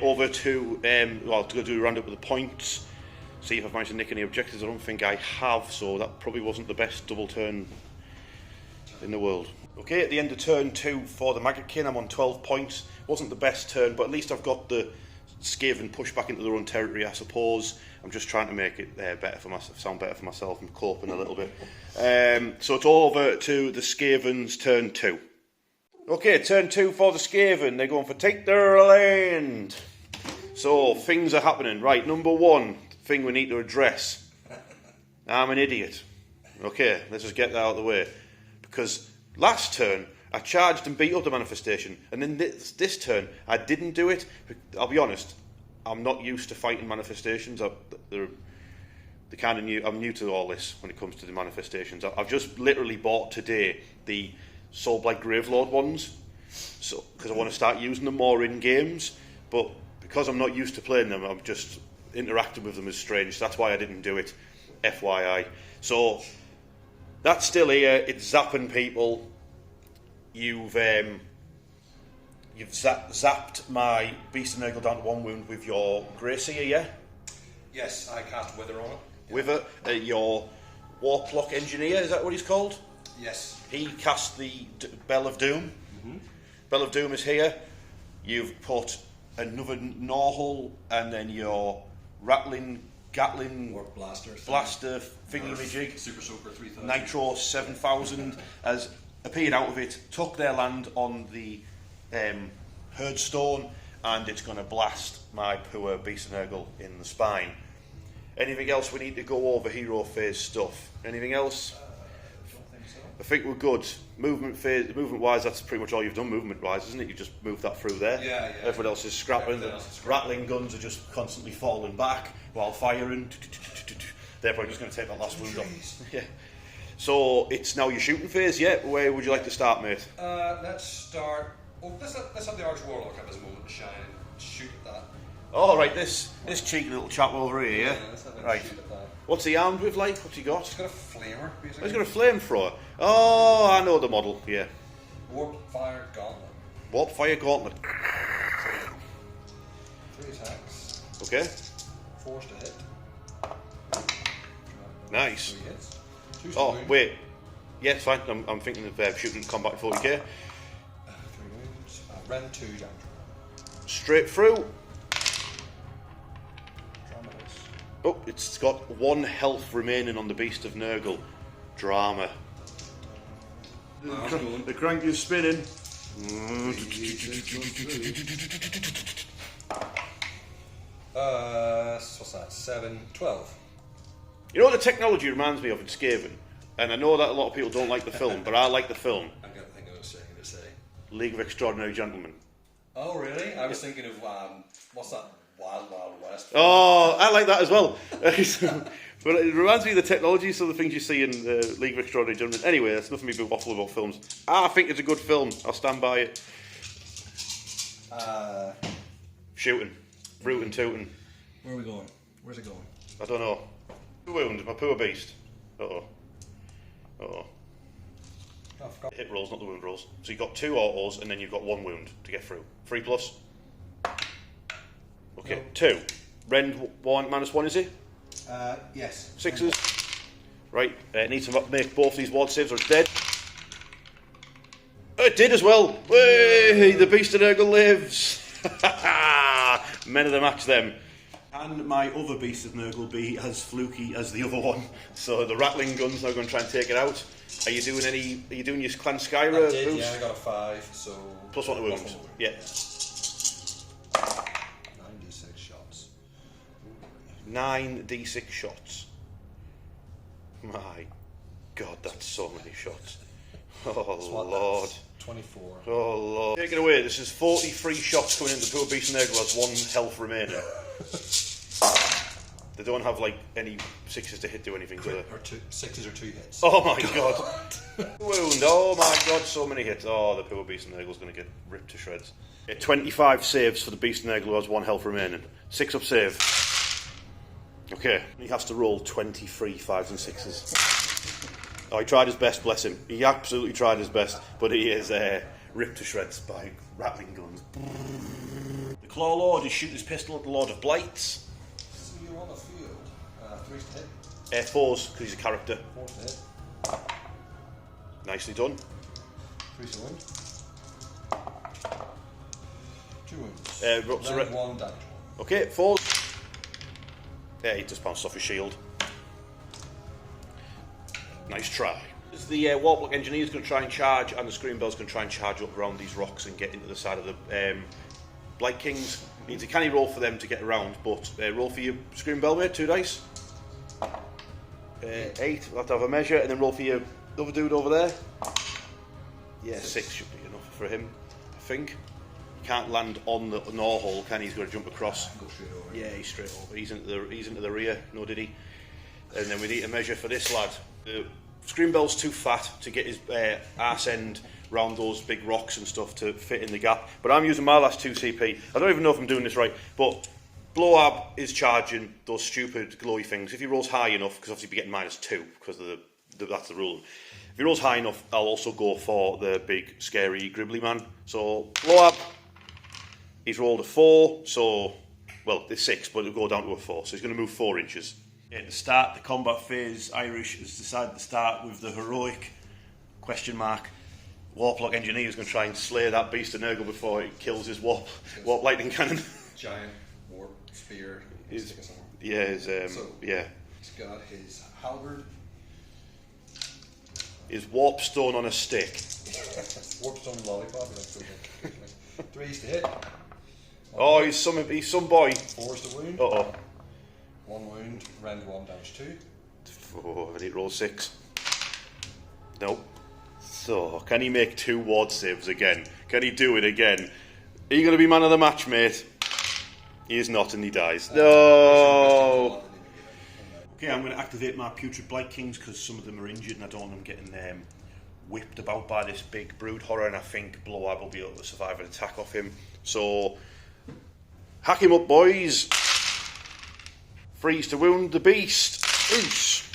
Over to, to do a round up with the points. See if I've managed to nick any objectives. I don't think I have, so that probably wasn't the best double turn in the world. Okay, at the end of turn 2 for the Maggotkin, I'm on 12 points. Wasn't the best turn, but at least I've got the Skaven push back into their own territory, I suppose. I'm just trying to make it sound better for myself. I'm coping a little bit. So it's over to the Skaven's turn 2. Okay, turn 2 for the Skaven. They're going for take their land. So things are happening. Right, number 1 thing we need to address. I'm an idiot. Okay, let's just get that out of the way. Because last turn, I charged and beat up the manifestation, and then this turn, I didn't do it. I'll be honest, I'm not used to fighting manifestations. I'm new to all this when it comes to the manifestations. I've just literally bought today the Soulblight Gravelord ones, so because I want to start using them more in games, but because I'm not used to playing them, I'm just interacting with them is strange. That's why I didn't do it, FYI. So that's still here. It's zapping people. You've zapped my Beast of Nurgle down to 1 wound with your Gracie, yeah? Yes, I cast Wither on it. Yeah. Wither, your Warplock Engineer, is that what he's called? Yes. He cast the Bell of Doom. Mm-hmm. Bell of Doom is here. You've put another Norhul, and then your Gatling Warp Blaster thingy-majig, Super Soaker 3000, Nitro 7000 has appeared out of it, took their land on the Herdstone, and it's going to blast my poor Beast of Nurgle in the spine. Anything else we need to go over hero phase stuff? Anything else? I don't think so. I think we're good. Movement-wise, that's pretty much all you've done movement-wise, isn't it? You just moved that through there. Yeah. Everyone else is scrapping. The rattling guns are just constantly falling back while firing. They're probably just going to take that last wound off. Yeah. So it's now your shooting phase, yeah? Where would you like to start, mate? Let's start. Oh, let's have the Arch Warlock have his moment to shine and shoot at that. Oh, right, this cheeky little chap over here, yeah? Let's have him Right. shoot at that. What's he armed with, like? What's he got? He's got a flamer, basically. Oh, he's got a flamethrower. Oh, I know the model, yeah. Warp Fire Gauntlet. Warp Fire Gauntlet. 3 attacks. Okay, Force to hit. nice. 3 hits. 2 Oh, wounds. wait. Yeah, it's fine. I'm thinking of shooting combat 40k. 3 wounds. Rend 2 damage. Straight through. Drama hits. Oh, it's got 1 health remaining on the Beast of Nurgle. Drama. The crank is spinning. What's that? 7, 12. You know what the technology reminds me of in Skaven? And I know that a lot of people don't like the film, but I like the film. I've got to think of a second to say. League of Extraordinary Gentlemen. Oh, really? I was thinking of, what's that? Wild West. Oh, I like that as well. But it reminds me of the technology, so the things you see in League of Extraordinary Gentlemen. Anyway, that's nothing me to waffle about films. I think it's a good film. I'll stand by it. Shooting. Rootin' tootin'. Where are we going? Where's it going? I don't know. Wound, my poor beast. Uh-oh. Oh, I forgot. Hit rolls, not the wound rolls. So you've got 2 autos, and then you've got 1 wound to get through. 3 plus. Okay, no. 2. Rend 1, -1, is it? Yes. 6s. Right, need to make both these ward saves or it's dead. Oh, it did as well! Way, the Beast of Nurgle lives! Men of the match them. Can my other Beast of Nurgle be as fluky as the other one? So the rattling gun's now going to try and take it out. Are you doing your Clan Skyra I did, boost? yeah, I got a 5, so... +1 to wound. Yeah. 9d6 shots. 9d6 shots. My God, that's so many shots. Oh, Lord. 24. Oh, Lord. Take it away. This is 43 shots coming into the poor Beast of Nurgle has 1 health remaining. They don't have, like, any 6s to hit do anything, do they? Or 6s or 2 hits. Oh, my God. Wound. Oh, my God, so many hits. Oh, the poor Beast of Nurgle's going to get ripped to shreds. 25 saves for the Beast of Nurgle who has 1 health remaining. 6 up save. Okay. He has to roll 23 5s and 6s. Oh, he tried his best, bless him. He absolutely tried his best, but he is ripped to shreds by rattling guns. The Claw Lord is shooting his pistol at the Lord of Blights. So you on the field? 3s to hit? 4s, because he's a character. 4s to hit. Nicely done. 3s to wound. 2 wounds. Round 1 damage. Okay, 4s. Yeah, he just bounced off his shield. Nice try. The Warlock Engineer is going to try and charge, and the Screambell's going to try and charge up around these rocks and get into the side of the Blight Kings. Needs a canny roll for them to get around, but roll for your Screambell, mate, 2 dice. 8, we'll have to have a measure, and then roll for your other dude over there. Yeah, 6 should be enough for him, I think. He can't land on the gnaw hole, can he? He's got to jump across. Go straight over. Yeah, he's straight over. He's into the rear, no did he? And then we need a measure for this lad. The Screambell's too fat to get his arse end round those big rocks and stuff to fit in the gap. But I'm using my last 2 CP. I don't even know if I'm doing this right, but Blowab is charging those stupid glowy things. If he rolls high enough, because obviously he'll be getting -2, because of that's the rule. If he rolls high enough, I'll also go for the big, scary, gribbly man. So, Blowab, he's rolled a 4, so, well, it's 6, but it'll go down to a 4. So he's going to move 4 inches. At the start, the combat phase, Irish has decided to start with the heroic Warlock Engineer is going to try and slay that Beast of Nurgle before he kills his warp lightning cannon. Giant warp spear. Yeah, he's got his halberd. His warp stone on a stick. Warp stone lollipop. 3s to hit. Oh, he's some boy. 4s to wound. 1 wound, rend 1 damage 2. Oh, I need to roll 6. Nope. So, can he make 2 ward saves again? Can he do it again? Are you going to be man of the match, mate? He is not, and he dies. No! Okay, I'm going to activate my Putrid Blight Kings because some of them are injured and I don't want them getting whipped about by this big brood horror, and I think Blowab will be able to survive an attack off him. So, hack him up, boys! Freeze to wound the beast. Oosh.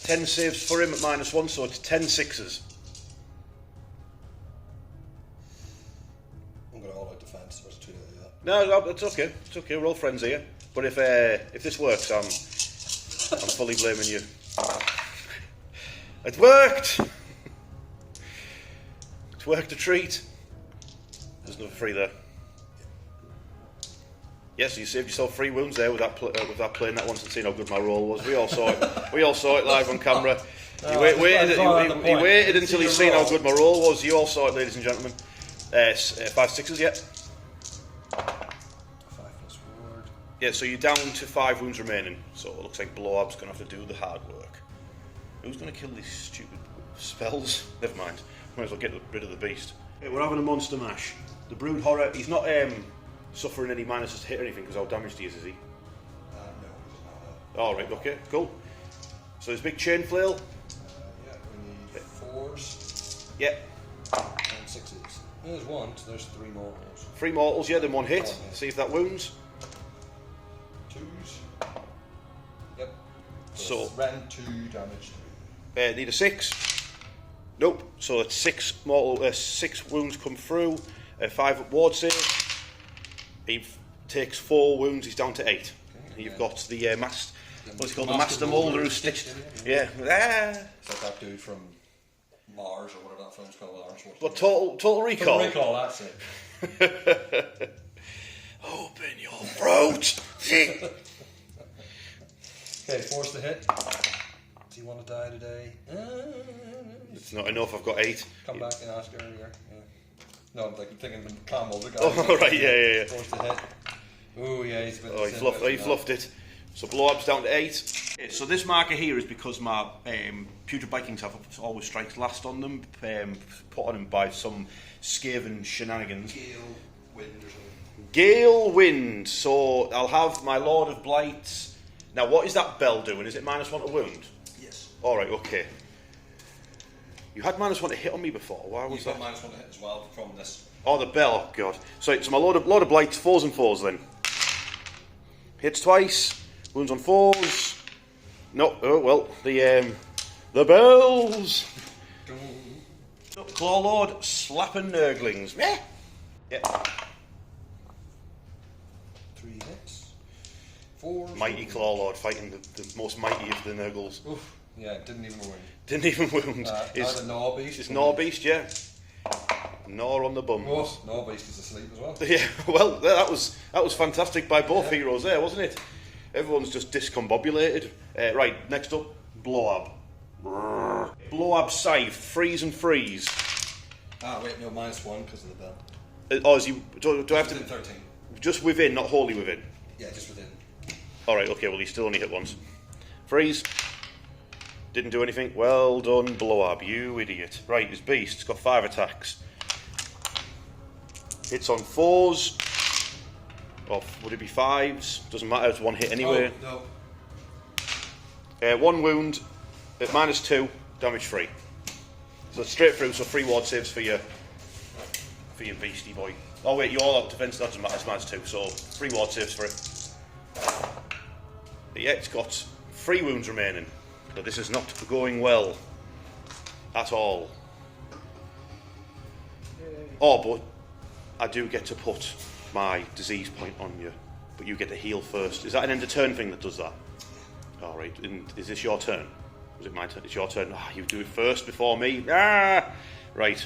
10 saves for him at -1, so it's 10 6s. I'm going to all-out defense. There's 2 to do that. No, it's okay. It's okay. We're all friends here. But if this works, I'm fully blaming you. It worked. It worked a treat. There's another 3 there. Yes, you saved yourself 3 wounds there with that playing that once and seeing how good my roll was. We all saw it. We all saw it live on camera. He waited until he's seen how good my roll was. You all saw it, ladies and gentlemen. 5 6s, yeah. 5 plus ward. Yeah, so you're down to 5 wounds remaining. So it looks like Blowab's going to have to do the hard work. Who's going to kill these stupid spells? Never mind. Might as well get rid of the beast. Okay, we're having a monster mash. The brood horror. He's not suffering any minuses to hit or anything? Because how damaged he is he? No, he doesn't have All right, okay, cool. So there's big chain flail. yeah, we need 4s Yeah. and 6s. There's 1, so there's 3 mortals. 3 mortals, yeah, then 1 hit. 1 hit. See if that wounds. 2s. Yep. So it's rend 2 damage. need a 6. Nope. So it's 6 mortal, 6 wounds come through. 5 ward save. He takes 4 wounds. He's down to 8. Okay, you've got the what's it called? The Master Moulder who sticks. Yeah. It's like that dude from Mars or whatever that film's called. But Total Recall. Total Recall, that's it. Open your throat. Okay, force the hit. Do you want to die today? It's not enough. I've got 8. Come back and ask earlier. Yeah. No, I'm thinking the clam molder guy. Oh, right, yeah. Force the hit. Oh, yeah, he's been. Oh, he fluffed it. So blow up's down to 8. Yeah, so this marker here is because my Putrid Vikings have always strikes last on them, put on them by some Skaven shenanigans. Gale wind or something. Gale wind. So I'll have my Lord of Blights. Now, what is that bell doing? Is it -1 to wound? Yes. All right, okay. You had -1 to hit on me before. Why was that? You've got -1 to hit as well from this. Oh, the bell. Oh, God. So it's my Lord of Blights, 4s and 4s then. Hits twice. Wounds on 4s. No. Oh well. The bells. Claw Lord slapping Nurglings. Yeah. 3 hits. 4. Mighty Claw Lord fighting the most mighty of the Nurgles. Oof. Yeah, didn't even wound. Didn't even wound. Is the Gnaw Beast? It's Gnaw Beast, yeah. Gnaw on the bum. Oh, Gnaw Beast is asleep as well. Yeah. Well, that was fantastic by both heroes there, wasn't it? Everyone's just discombobulated. Right, next up, Blowab. Blowab Scythe, freeze and freeze. Ah, wait, no, -1 because of the bell. Oh, is he, do I have to... Within 13. Just within, not wholly within? Yeah, just within. Alright, okay, well, he still only hit once. Freeze. Didn't do anything. Well done, Blowab, you idiot. Right, his beast, it's got 5 attacks. Hits on 4s. Or would it be 5s? Doesn't matter, it's 1 hit anyway. Oh, no. 1 wound at -2, damage free. So straight through, so 3 ward saves for your beastie boy. Oh wait, your all-out defense doesn't matter, it's -2, so 3 ward saves for it. But yeah, it's got 3 wounds remaining. So this is not going well at all. Oh, but I do get to put my disease point on you, but you get to heal first. Is that an end of turn thing that does that? All right. Is this your turn? Was it my turn? It's your turn. Ah, you do it first before me. Ah, right.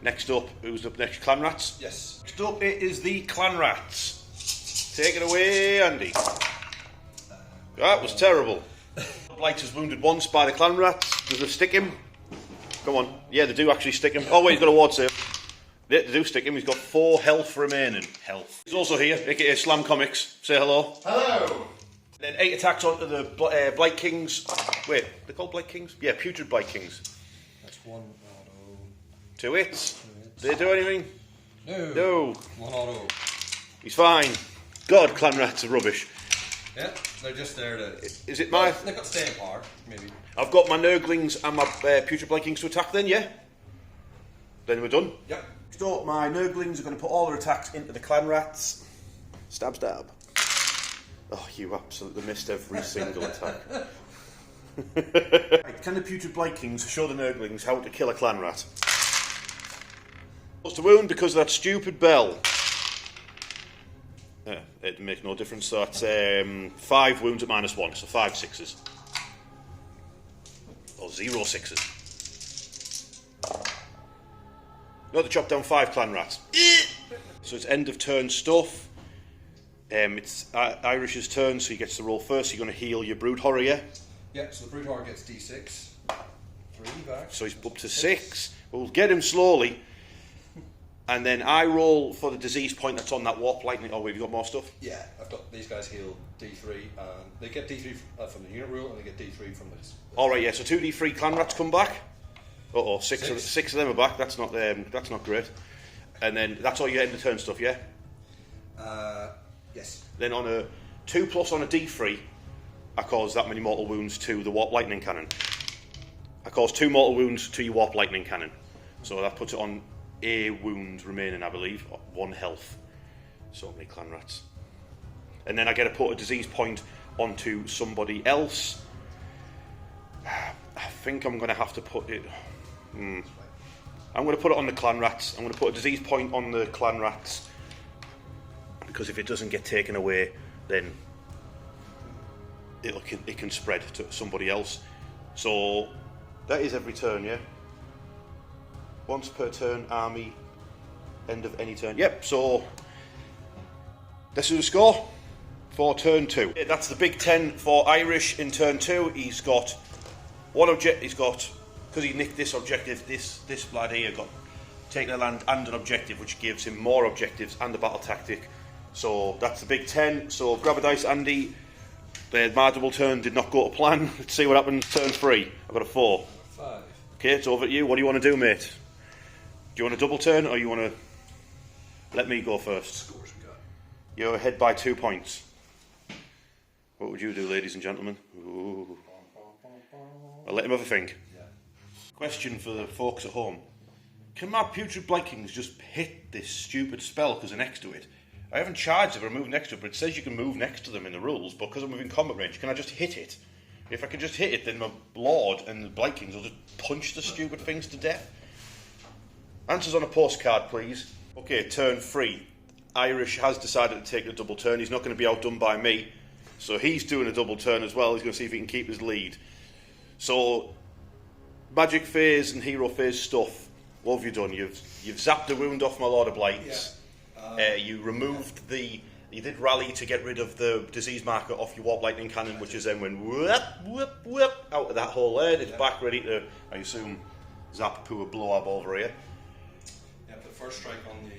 Next up, who's up next? Clan Rats. Yes. Next up, it is the Clan Rats. Take it away, Andy. That was terrible. Blight is wounded once by the Clan Rats. Does it stick him? Come on. Yeah, they do actually stick him. Oh wait, he's got a ward save. Yeah, they do stick him. He's got 4 health remaining. Health. He's also here, aka Slam Comics. Say hello. Hello. And then 8 attacks onto the Blight Kings. Wait, they're called Blight Kings? Yeah, Putrid Blight Kings. That's 1 auto. 2 hits. Did they do anything? No. 1 auto. He's fine. God, Clan Rats are rubbish. Yeah, they're just there to... Is it my... They've got staying power, maybe. I've got my Nurglings and my Putrid Blight Kings to attack then, yeah? Then we're done? Yep. So my Nurglings are going to put all their attacks into the Clan Rats. Stab, stab. Oh, you absolutely missed every single attack. Right, can the Putrid Blight Kings show the Nurglings how to kill a Clan Rat? What's the wound? Because of that stupid bell. Yeah, it makes no difference. So that's 5 wounds at -1, so 5 6s. Or 0 6s. No, they chop down 5 Clan Rats. So it's end of turn stuff. It's Irish's turn, so he gets to roll first. So you're going to heal your Brood Horror, yeah? Yeah, so the Brood Horror gets D6. 3 back. So he's up to 6. We'll get him slowly. And then I roll for the disease point that's on that warp lightning. Oh, wait, have you got more stuff? Yeah, I've got these guys heal D3, and they get D3 from the unit rule, and they get D3 from this. Alright, yeah, so 2d3 Clan Rats come back. Uh-oh, 6 of them are back. That's not great. And then that's all you get in the turn stuff, yeah? Yes. Then on a 2+ on a D3, I cause that many mortal wounds to the warp lightning cannon. I cause 2 mortal wounds to your warp lightning cannon. So that puts it on a wound remaining, I believe, 1 health. So many clan rats. And then I get to put a disease point onto somebody else. I think I'm going to have to put it... I'm going to put it on the clan rats. I'm going to put a disease point on the clan rats. Because if it doesn't get taken away, then it can spread to somebody else. So that is every turn, yeah? Once per turn, army, end of any turn. Yep, so this is the score for turn 2. Yeah, that's the big 10 for Irish in turn 2. He's got one object. He's got, because he nicked this objective, this lad here got take the land and an objective, which gives him more objectives and a battle tactic. So that's the big 10. So grab a dice, Andy. My double turn did not go to plan. Let's see what happens. Turn 3. I've got a 4. 5. Okay, it's over to you. What do you want to do, mate? Do you want a double turn, or you want to let me go first? Scores we got. You're ahead by 2 points. What would you do, ladies and gentlemen? Ooh. I'll let him have a think. Yeah. Question for the folks at home. Can my putrid Blikings just hit this stupid spell because they're next to it? I haven't charged if I move next to it, but it says you can move next to them in the rules, but because I'm within combat range, can I just hit it? If I can just hit it, then my Lord and the Blikings will just punch the stupid things to death. Answers on a postcard, please. Okay, turn 3. Irish has decided to take a double turn. He's not going to be outdone by me, so he's doing a double turn as well. He's going to see if he can keep his lead. So, magic phase and hero phase stuff. What have you done? You've zapped the wound off my Lord of Blights. Yeah. You removed you did rally to get rid of the disease marker off your warp lightning cannon, which is then went whoop, whoop, whoop, out of that hole there. It's back ready to, I assume, zap poo a blow up over here. Yeah, the first strike on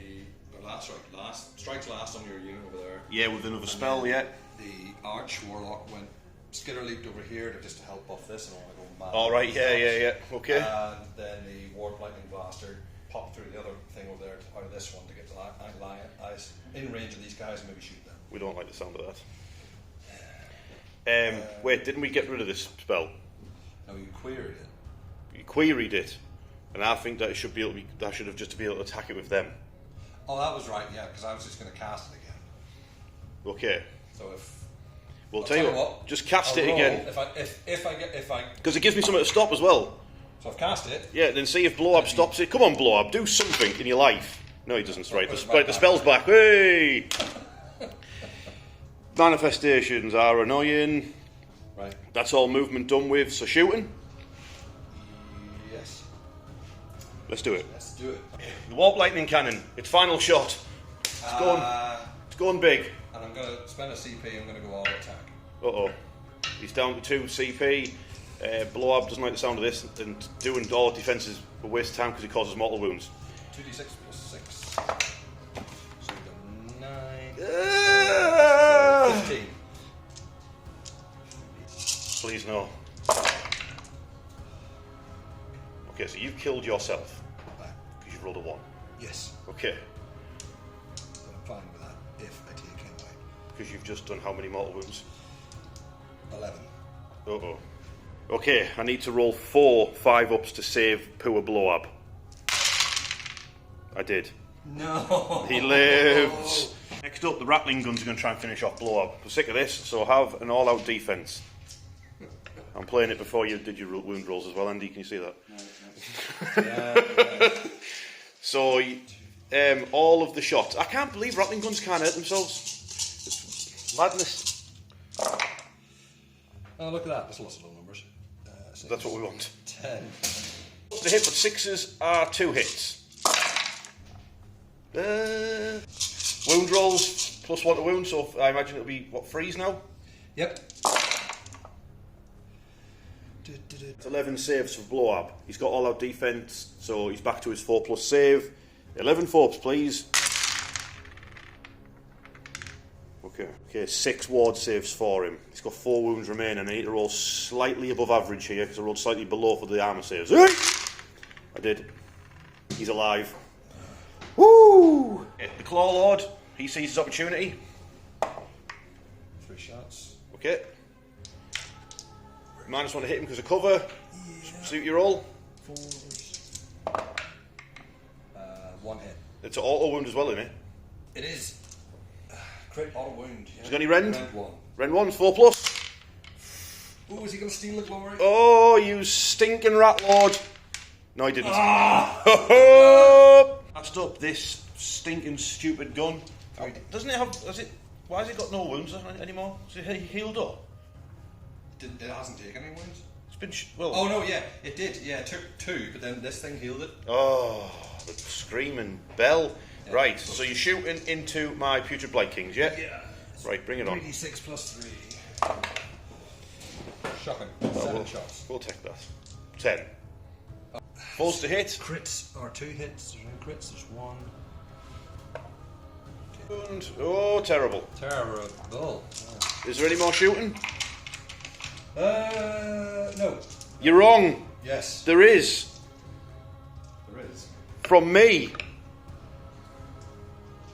strikes last on your unit over there. Yeah, with another spell, yeah. The Arch Warlock went skitter leaped over here just to help buff this, and I want to go mad. Alright, yeah, okay. And then the Warp Lightning Blaster popped through the other thing over there out of this one to get to eyes in range of these guys and maybe shoot them. We don't like the sound of that. Wait, didn't we get rid of this spell? No, you queried it. You queried it, and I think that it should be able to that should have just to be able to attack it with them. Oh, that was right, yeah, because I was just going to cast it again. Okay. So if we'll tell you what, just cast it again. If I because it gives me something to stop as well. So I've cast it. Yeah, then see if Blow Up stops it. Come on, Blow Up, do something in your life. No, he doesn't. Right, the spell's back. Hey! Manifestations are annoying. Right. That's all movement done with. So shooting. Yes. Let's do it. Let's do it. The Warp Lightning Cannon. Its final shot. It's going big. And I'm going to spend a CP. I'm going to go all attack. Uh-oh. He's down to 2 CP. Blow Up doesn't like the sound of this, and doing all defense is a waste of time because he causes mortal wounds. 2d6 plus 6. So we've got 9. 15. Please no. Okay, so you've killed yourself because you've rolled a 1. Yes. Okay. But I'm fine with that if I take him away. Because you've just done how many mortal wounds? 11. Uh-oh. Okay, I need to roll 4 5-ups to save poor Blow Up. I did. No. He lives. Next up, the Rattling Guns are going to try and finish off Blow Up. I'm sick of this, so have an all-out defense. I'm playing it before you did your wound rolls as well, Andy. Can you see that? No. So, all of the shots. I can't believe Rattling Guns can't hurt themselves. It's madness. Oh, look at that. That's lots of low numbers. 6, That's what we want. 10. The hit, but 6s are 2 hits. Wound rolls plus 1 to wound, so I imagine it'll be, what, 3s now? Yep. It's 11 saves for Blow Up. He's got all out defense, so he's back to his 4+ save. 11 4s, please. Okay, 6 ward saves for him. He's got 4 wounds remaining. I need to roll slightly above average here because I rolled slightly below for the armour saves. I did. He's alive. Woo! The Claw Lord, He sees his opportunity. 3 shots. Okay. -1 to hit him because of cover. Yeah. Suit your roll. 4s. 1 hit. It's an auto wound as well, isn't it? It is. Crit auto wound. Yeah. Has he got any rend? Rend 1. Rend 1's 4+. Oh, is he going to steal the glory? Oh, you stinking rat lord. No, he didn't. Ah! Patched up this stinking stupid gun. Doesn't it have... Why has it got no wounds on it anymore? Is it healed up? It hasn't taken any wounds. It's been... well... Oh, no, yeah. It did. Yeah, it took 2, but then this thing healed it. Oh, the screaming bell. Yeah, right, so you're shooting into my Putrid Blight Kings, yeah? Yeah. Right, bring it on. 3d6 plus 3. Shocking. 7 shots. We'll take that. 10. Falls to hit. Crits are 2 hits. There's no crits. There's 1. And, oh, terrible. Terrible. Oh. Is there any more shooting? No. You're wrong. Yes. There is. There is. From me.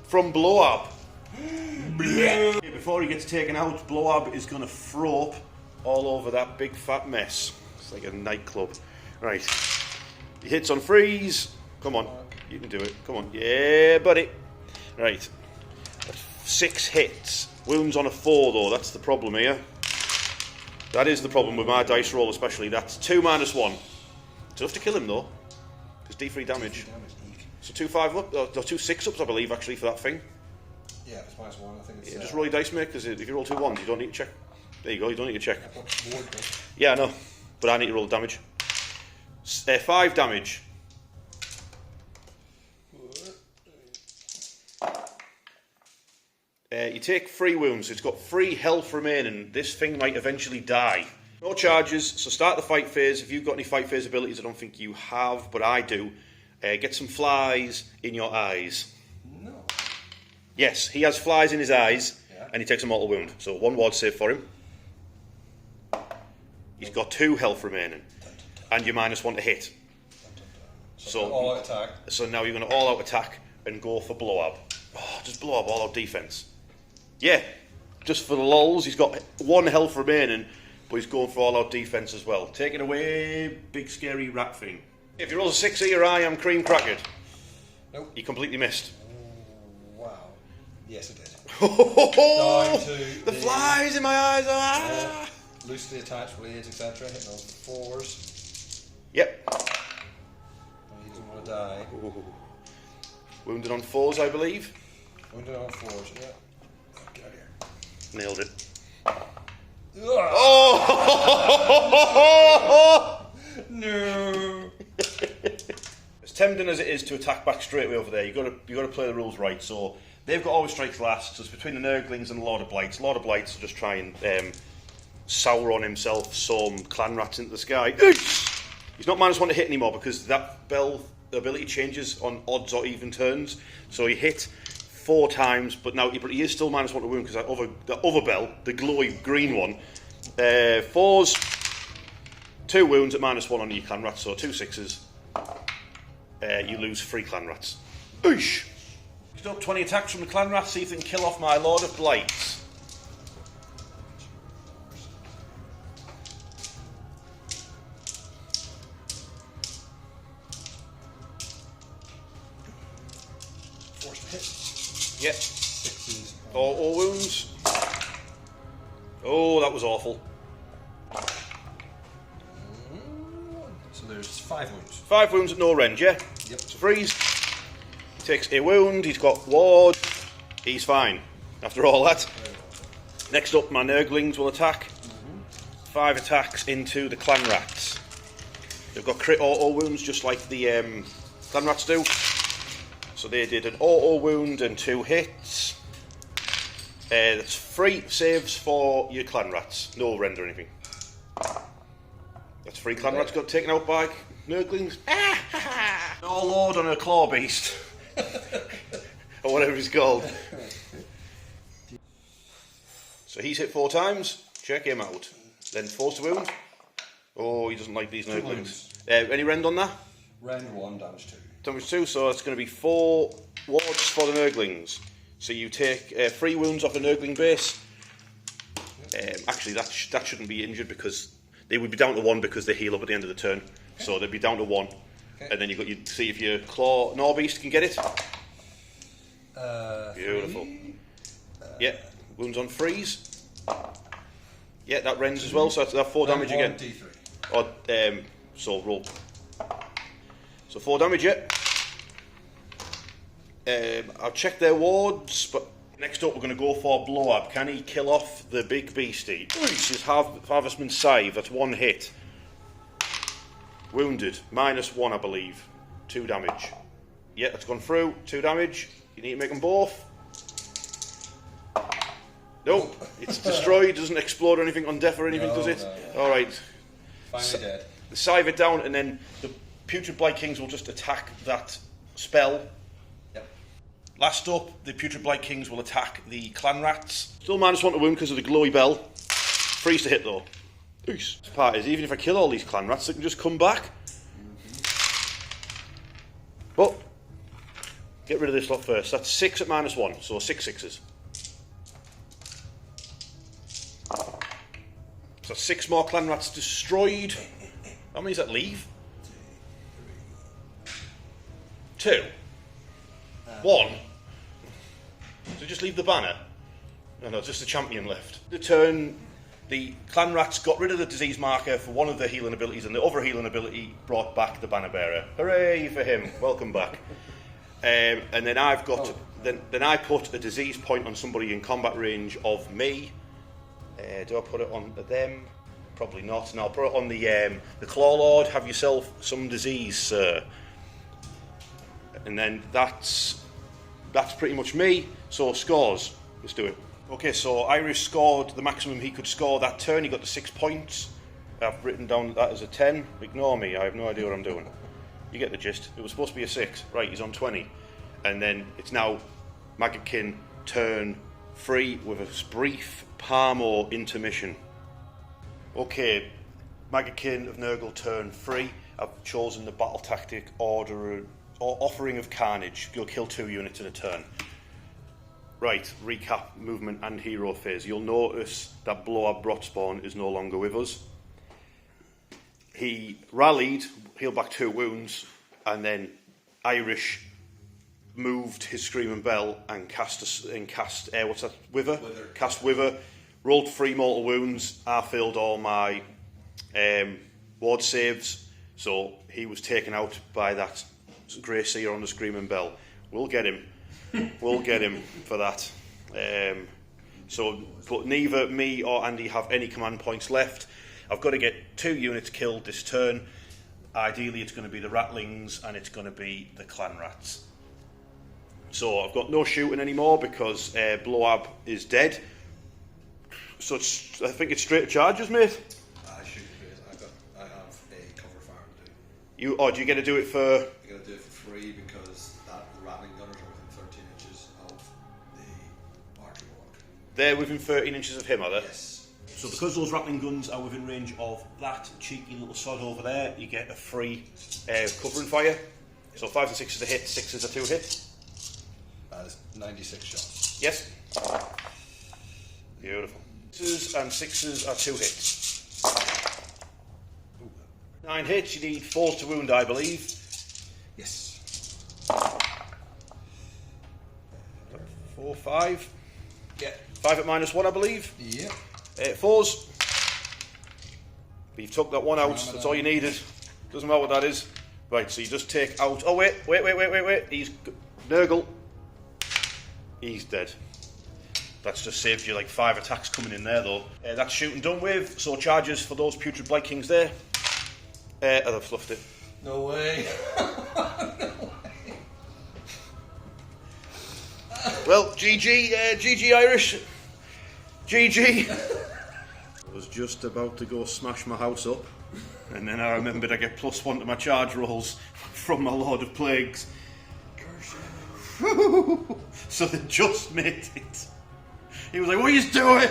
From Blowab. Before he gets taken out, Blowab is going to throw up all over that big fat mess. It's like a nightclub. Right. He hits on freeze. Come on. You can do it. Come on. Yeah, buddy. Right. 6 hits. Wounds on a 4 though. That's the problem here. That is the problem with my dice roll especially. That's 2 -1. It's enough to kill him though. It's D3 damage. So 2 5-up, or 2 6-ups I believe actually for that thing. Yeah, if it's -1 I think it's... Yeah, just roll your dice mate, because if you roll 2 1s you don't need to check. There you go, you don't need to check. Yeah, yeah, I know. But I need to roll the damage. 5 damage. You take 3 wounds. It's got 3 health remaining. This thing might eventually die. No charges, so start the fight phase. If you've got any fight phase abilities, I don't think you have, but I do. Get some flies in your eyes. No. Yes, he has flies in his eyes, yeah. And he takes a mortal wound. So 1 ward save for him. He's got 2 health remaining, and you're -1 to hit. So all-out attack. So now you're going to all-out attack and go for Blowab. Oh, just Blowab all-out defense. Yeah, just for the lulz, he's got 1 health remaining, but he's going for all-out defense as well. Take it away, big scary rat thing. If you roll a 6 here, I am cream crackered. Nope. You completely missed. Wow. Yes, it did. Down to the flies in my eyes. Ah. Loosely attached blades, etc. Hitting on 4s. Yep. He doesn't want to die. Ooh. Wounded on 4s, I believe. Wounded on 4s, yeah. Get out of here. Nailed it. Oh! No. As tempting as it is to attack back straight away over there, you got to play the rules right. So they've got always strikes last. So it's between the Nurglings and the Lord of Blights. Lord of Blights will just try and sour on himself some clan rats into the sky. He's not -1 to hit anymore because that bell ability changes on odds or even turns. So he hit 4 times, but now he is still -1 to wound because the other bell, the glowy green one, 4s, 2 wounds at -1 on your clan rats, so 2 6s. You lose 3 clan rats. Oosh! Next up, 20 attacks from the clan rats, see if they can kill off my Lord of Blights. Forced to hit. Yep. 6s. All wounds. Oh, that was awful. So there's 5 wounds. 5 wounds at no range, yeah? Yep. So freeze. He takes a wound, he's got ward. He's fine. After all that. Next up, my Nurglings will attack. 5 attacks into the clan rats. They've got crit auto wounds just like the clan rats do. So they did an auto wound and 2 hits. That's 3 saves for your clan rats. No rend or anything. That's 3 clan rats got taken out by Nurglings. No lord on a claw beast. Or whatever he's called. So he's hit 4 times. Check him out. Then force to wound. Oh, he doesn't like these Nurglings. Any rend on that? Rend 1, damage 2. Damage 2, so it's going to be 4 wards for the Nurglings. So you take 3 wounds off a Nurgling base. Actually, that shouldn't be injured because they would be down to 1 because they heal up at the end of the turn. Okay. So they'd be down to 1. Okay. And then you'd see if your Claw Norbeast can get it. Beautiful. Yeah, wounds on freeze. Yeah, that rends as well, so that's 4 damage again. D3. Or, so roll. So 4 damage, yeah. I'll check their wards, but next up we're going to go for Blow-Up. Can he kill off the big beastie? This is Harvestman's Scythe, that's 1 hit. Wounded, -1 I believe. 2 damage. Yeah, that's gone through. 2 damage. You need to make them both. Nope, it's destroyed, doesn't explode or anything on death or anything, does it? No. Alright. Finally dead. Scythe it down, and then the Putrid Blight Kings will just attack that spell. Yep. Last up, the Putrid Blight Kings will attack the Clan Rats. Still -1 to wound because of the glowy bell. Freeze to hit though. Oosh. This part is, even if I kill all these Clan Rats, they can just come back. But, get rid of this lot first. That's 6 at -1, so 6 6s. So 6 more Clan Rats destroyed. How many does that leave? 2. 1. So just leave the banner. No, just the champion left. The turn, the Clan Rats got rid of the disease marker for one of the healing abilities, and the other healing ability brought back the banner bearer. Hooray for him! Welcome back. And then I've got then I put a disease point on somebody in combat range of me. Do I put it on them? Probably not. No, I'll put it on the Claw Lord. Have yourself some disease, sir. And then that's pretty much me. So scores. Let's do it. Okay, so Irish scored the maximum he could score that turn. He got the 6 points. I've written down that as a 10. Ignore me. I have no idea what I'm doing. You get the gist. It was supposed to be a 6. Right, he's on 20. And then it's now Maggotkin turn 3 with a brief Parmo intermission. Okay, Maggotkin of Nurgle turn 3. I've chosen the battle tactic order or offering of carnage. You'll kill 2 units in a turn. Right, recap movement and hero phase. You'll notice that Blow-Up Brotspawn is no longer with us. He rallied, healed back 2 wounds, and then Irish moved his Screaming Bell and cast what's that? Wither. Cast Wither. Rolled 3 mortal wounds. I filled all my ward saves, so he was taken out by that Grey Seer on the Screaming Bell. We'll get him. We'll get him for that. But neither me or Andy have any command points left. I've got to get 2 units killed this turn. Ideally, it's going to be the Ratlings and it's going to be the Clan Rats. So I've got no shooting anymore because Blow-Up is dead. So I think it's straight to charges, mate. I shoot because I have a cover fire to do. Do you get to do it for? I got to do it for free because the rattling gunners are within 13 inches of the archery ward. They're within 13 inches of him, are they? Yes. So because those rattling guns are within range of that cheeky little sod over there, you get a free covering fire. So 5s and 6s are hit, 6s are 2 hit. That is 96 shots. Yes. Beautiful. 6s and 6s are 2 hits. 9 hits, you need 4 to wound, I believe. Yes. 4, 5. Yeah. 5 at -1, I believe. Yeah. 4s. But you've took that 1 out, that's all you needed. Doesn't matter what that is. Right, so you just take out... Oh, wait. He's... Nurgle. He's dead. That's just saved you like 5 attacks coming in there, though. That's shooting done with, so charges for those Putrid Blight Kings there. I've fluffed it. No way. No way. Well, GG Irish. GG. I was just about to go smash my house up, and then I remembered I get +1 to my charge rolls from my Lord of Plagues. So they just made it. He was like, what are you doing?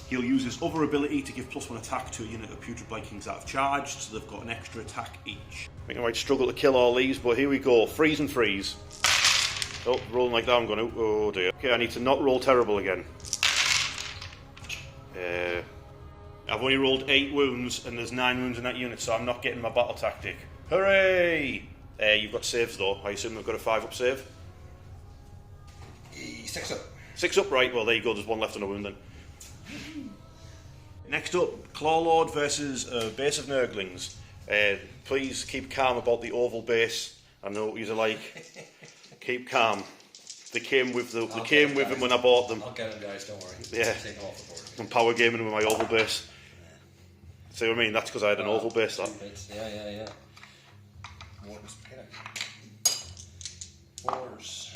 He'll use his other ability to give +1 attack to a unit of Putrid Blight Kings that have charged, so they've got an extra attack each. I think I might struggle to kill all these, but here we go. Freeze and freeze. Oh, rolling like that, I'm going to... Oh dear. Okay, I need to not roll terrible again. I've only rolled 8 wounds, and there's 9 wounds in that unit, so I'm not getting my battle tactic. Hooray! You've got saves though. I assume I've got a 5-up save? 6 up. 6 up, right. Well, there you go. There's 1 left on a wound then. Next up, Clawlord versus Base of Nurglings. Please keep calm about the oval base. I know what you're like. Keep calm. They came with them when I bought them. I'll get them, guys. Don't worry. Yeah. Take them off the board. I'm power gaming with my oval base. See what I mean? That's because I had an oval base. That. Yeah. Fours.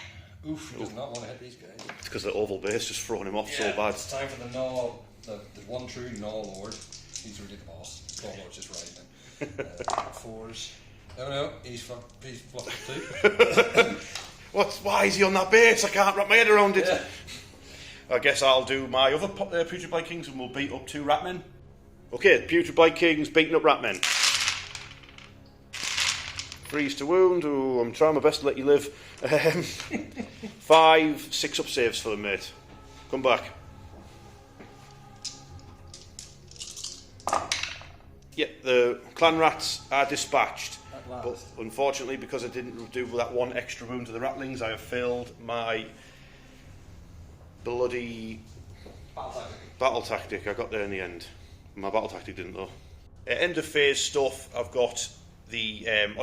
Oof, he does not want to hit these guys. It's because the oval base just throwing him off so bad. It's time for the Gnaw, the one true Gnaw Lord. He's really the boss. Gnaw Lord's just riding him. 4s. No, he's fluffed too. Why is he on that base? I can't wrap my head around it. Yeah. I guess I'll do my other Putrid Blight Kings and we'll beat up 2 Ratmen. Okay, Putrid Blight Kings beating up Ratmen. Freeze to wound. Ooh, I'm trying my best to let you live. 5 6-up saves for them, mate. Come back. Yeah, the clan rats are dispatched. But unfortunately, because I didn't do that 1 extra wound to the ratlings, I have failed my bloody battle tactic. I got there in the end. My battle tactic didn't though. End of phase stuff. I've got the.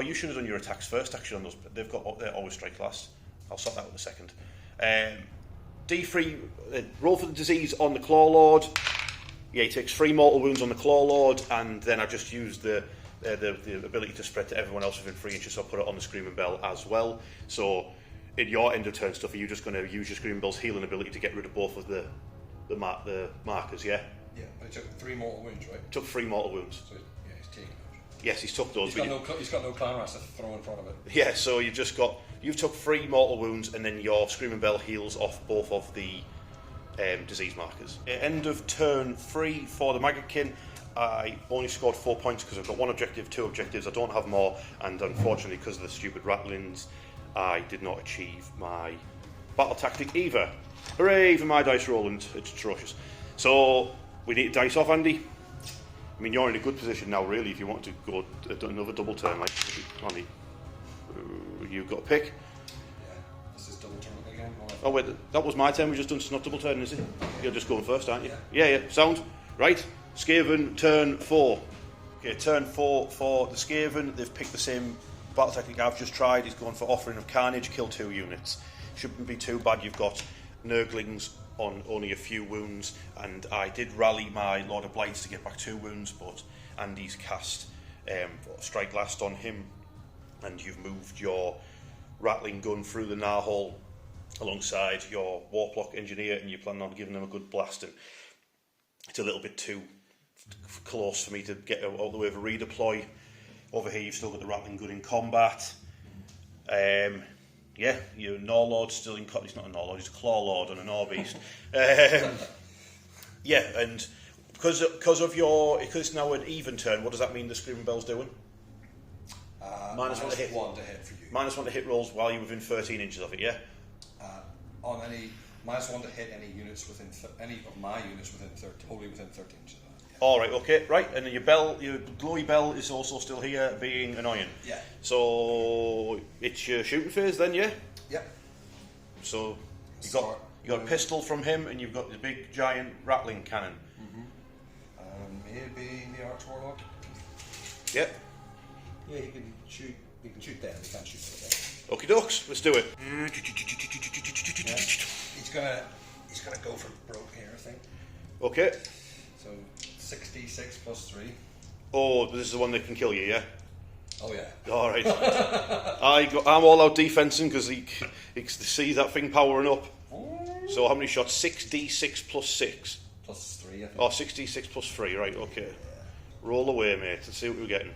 You should have done your attacks first. Actually, on those, they've got. They always strike last. I'll sort that out in a second. D3. Roll for the disease on the Clawlord. Yeah, he takes 3 mortal wounds on the Clawlord, and then I just use the ability to spread to everyone else within 3 inches, so I'll put it on the Screaming Bell as well. So in your end of turn stuff, are you just going to use your Screaming Bell's healing ability to get rid of both of the markers, yeah? Yeah, but he took 3 mortal wounds, right? Took 3 mortal wounds. So yeah, he's taken those. Yes, he's took those. He's got no clan rats to throw in front of it. Yeah, so you've took 3 mortal wounds, and then your Screaming Bell heals off both of the disease markers. End of turn 3 for the Maggotkin. I only scored 4 points because I've got 1 objective, 2 objectives. I don't have more, and unfortunately, because of the stupid ratlings, I did not achieve my battle tactic either. Hooray for my dice rolling! It's atrocious. So we need to dice off, Andy. I mean, you're in a good position now, really, if you want to go another double turn. Like, Andy, you've got a pick. Yeah, this is double turn again. Oh wait, that was my turn. We just done. It's not double turn, is it? You're just going first, aren't you? Yeah. Sound right. Skaven, turn 4. Okay, turn 4 for the Skaven. They've picked the same battle tactic I've just tried. He's going for Offering of Carnage, kill 2 units. Shouldn't be too bad. You've got Nurglings on only a few wounds, and I did rally my Lord of Blights to get back 2 wounds, but Andy's cast Strike Last on him, and you've moved your Rattling Gun through the Narhole alongside your Warplock Engineer, and you plan on giving them a good blasting. It's a little bit too close for me to get out the way of a redeploy. Over here you've still got the Rattling Gun in combat. Yeah, your Gnawlord's still in combat. He's not a Gnawlord, he's a Clawlord and a Gnaw-Beast. Yeah, and because it's now an even turn, what does that mean the Screaming Bell's doing? Minus 1 to hit. 1 to hit for you. Minus 1 to hit rolls while you're within 13 inches of it, yeah? On any minus 1 to hit any units within any of my units within wholly within 13 inches of that. Yeah. All right, okay, right, and then your glowy bell is also still here, being annoying. Yeah. So it's your shooting phase then, yeah? Yep. So you got a pistol from him, and you've got the big giant rattling cannon. Maybe the Arch Warlock. Yep. Yeah, he can shoot. He can shoot them. He can't shoot them. Okie dokes, let's do it. Yeah. He's gonna go for broke here, I think. Okay. So 66 plus 3. Oh, this is the one that can kill you, yeah? Oh yeah. All right. I'm all out defensing because he sees that thing powering up. So how many shots? 6d6 plus 6. Plus 3, I think. Oh, 6d6 plus 3, right, okay. Yeah. Roll away, mate. Let's see what we're getting.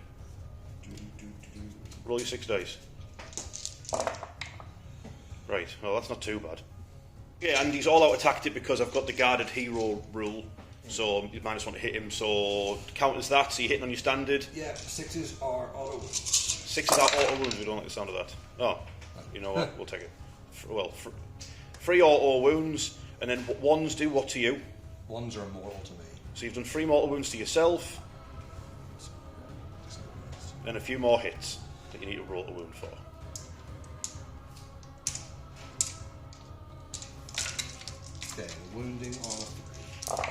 Roll your 6 dice. Right, well, that's not too bad. Yeah, and he's all out attacked it because I've got the guarded hero rule. So you minus 1 to hit him, so counters that, so you're hitting on your standard. Yeah, 6s are auto wounds. 6s are auto wounds, we don't like the sound of that. Oh, you know what, we'll take it. 3 auto wounds, and then ones do what to you? Ones are immortal to me. So you've done 3 mortal wounds to yourself, and a few more hits that you need to roll a wound for. Okay, wounding on a 3.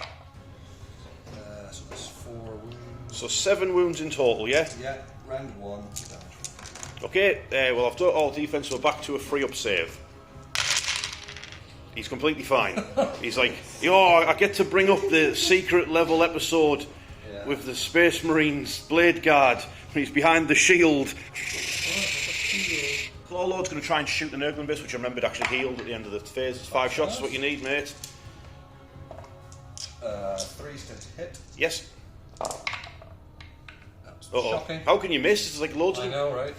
So there's 4 wounds. So 7 wounds in total, yeah? Yeah, round 1, damage 1. Okay, well I've done all defense, so we're back to a 3-up save. He's completely fine. He's like, I get to bring up the secret level episode with the Space Marines Blade Guard. He's behind the shield. Claw Lord's going to try and shoot the Nurgle base, which I remembered actually healed at the end of the phase. It's 5 shots is what you need, mate. 3's to hit. Yes. Shocking. How can you miss? It's like loads of I know, right?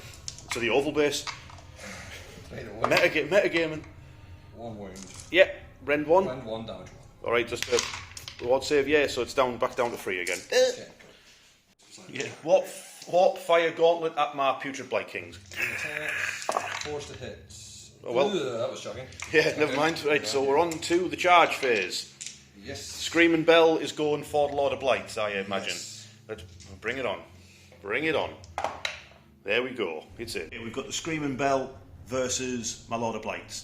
To the oval base. Metagaming. 1 wound. Yeah, rend 1. Rend 1, damage 1. Alright, just a reward save, yeah, so it's back down to 3 again. Okay, cool. Yeah. What fire gauntlet at my putrid Blight Kings? 4's to hit. Oh, well. That was shocking. Yeah, never mind. Right, so we're on to the charge phase. Yes. Screaming Bell is going for the Lord of Blight, I imagine. Yes. Let's bring it on. Bring it on. There we go. It's it. We've got the Screaming Bell versus my Lord of Blight.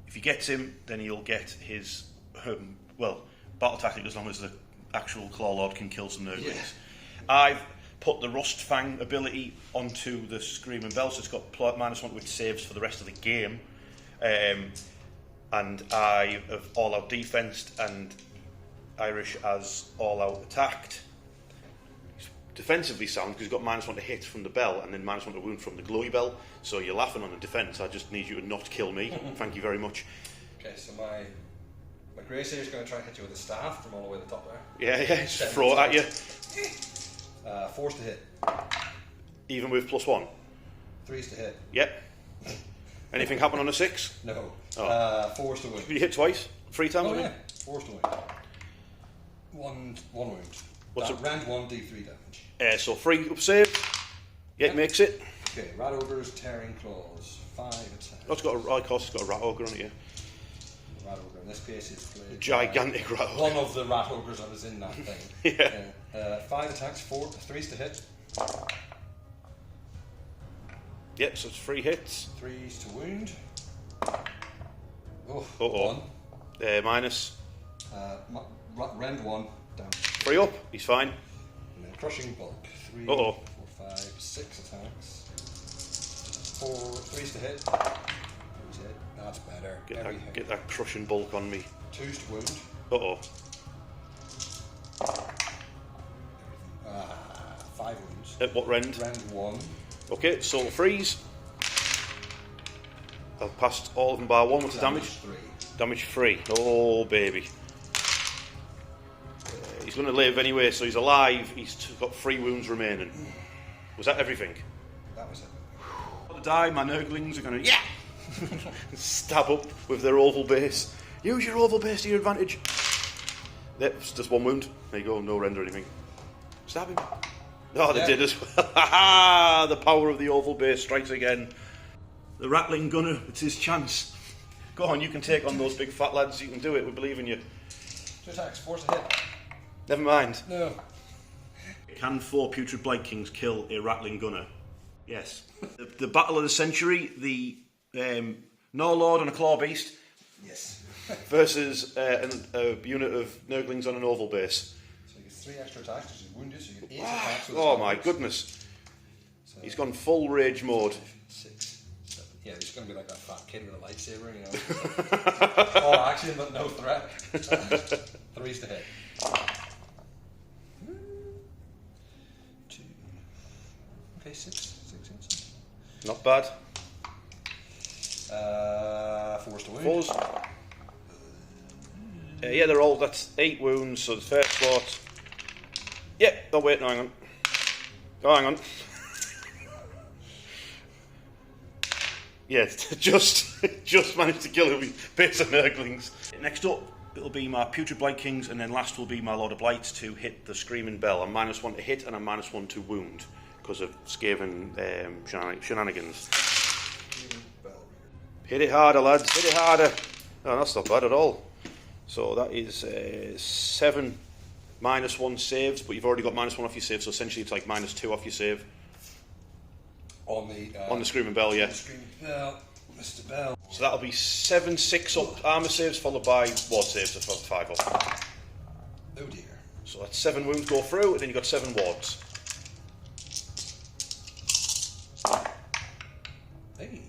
If he gets him, then he'll get his, battle tactic as long as the actual Claw Lord can kill some Nurglings. Yeah. I've put the Rust Fang ability onto the Screaming Bell, so it's got -1 to its saves for the rest of the game. And I have all-out defensed and Irish as all-out attacked. He's defensively sound because he's got -1 to hit from the bell and then -1 to wound from the glowy bell. So you're laughing on the defence. I just need you to not kill me. Thank you very much. Okay, so my Grey Sayer is going to try and hit you with a staff from all the way to the top there. Yeah, just throw it at you. 4's to hit. Even with +1? 3's to hit. Yep. Anything happen on a 6? No. Oh. 4's to win. Did you hit twice? 3 times? Oh yeah, 4's to win. One wound. What's round 1, D3 damage. So 3 up save. Yeah, makes it. Okay, Rat Ogre's Tearing Claws. 5 attacks. Oh, it's got a rat ogre on it, yeah. The Rat Ogre in this case is played gigantic rat ogre. one of the Rat Ogres that was in that thing. Yeah. 5 attacks, 3's to hit. Yep, so it's 3 hits. 3's to wound. Oh, Uh-oh. 1. Minus. Rend 1, down. 3 up, he's fine. And then Crushing Bulk. 3, Uh-oh. 4, 5, 6 attacks. 3's to hit. 3's to hit. That's better. Get that crushing bulk on me. 2's to wound. Uh-oh. 5 wounds. At what rend? Rend 1. Okay, so freeze. I've passed all of them by 1. What's the damage? 3. Damage 3. Oh, baby. He's going to live anyway, so he's alive. He's got 3 wounds remaining. Was that everything? That was it. To die, my Nurglings are going to stab up with their oval base. Use your oval base to your advantage. Yep, it's just 1 wound. There you go, no rend or anything. Stab him. Oh, they did as well. The power of the oval base strikes again. The Rattling Gunner, it's his chance. Go on, you can take on those big fat lads. You can do it. We believe in you. 2 attacks, 4's to hit. Never mind. No. Can 4 Putrid Blight Kings kill a Rattling Gunner? Yes. The Battle of the Century, the Norlord and a Claw Beast. Yes. Versus a unit of Nurglings on an oval base. So you get 3 extra attacks, because he's wounded, so you get 8 attacks. Oh my goodness. So he's gone full rage mode. 6, 7. Yeah, he's going to be like that fat kid with a lightsaber, you know. All action, but no threat. 3's to hit. 2. Okay, 6 hits. Not bad. 4's to wound. 4s. Yeah, they're all, that's 8 wounds, so the first slot. Yeah, oh wait, no, hang on. Oh, hang on. Yeah, just managed to kill him with bits of Nurglings. Next up, it'll be my Putrid Blight Kings, and then last will be my Lord of Blight to hit the Screaming Bell. I'm -1 to hit, and I'm -1 to wound, because of Skaven shenanigans. Hit it harder, lads. Hit it harder. No, that's not bad at all. So that is 7 -1 saves, but you've already got -1 off your save, so essentially it's like -2 off your save. On the Screaming Bell, yeah. Screaming Bell, Mr. Bell. So that'll be 7 6 up armour saves, followed by ward saves of 5 up. Oh dear. So that's 7 wounds go through, and then you've got 7 wards. Hey.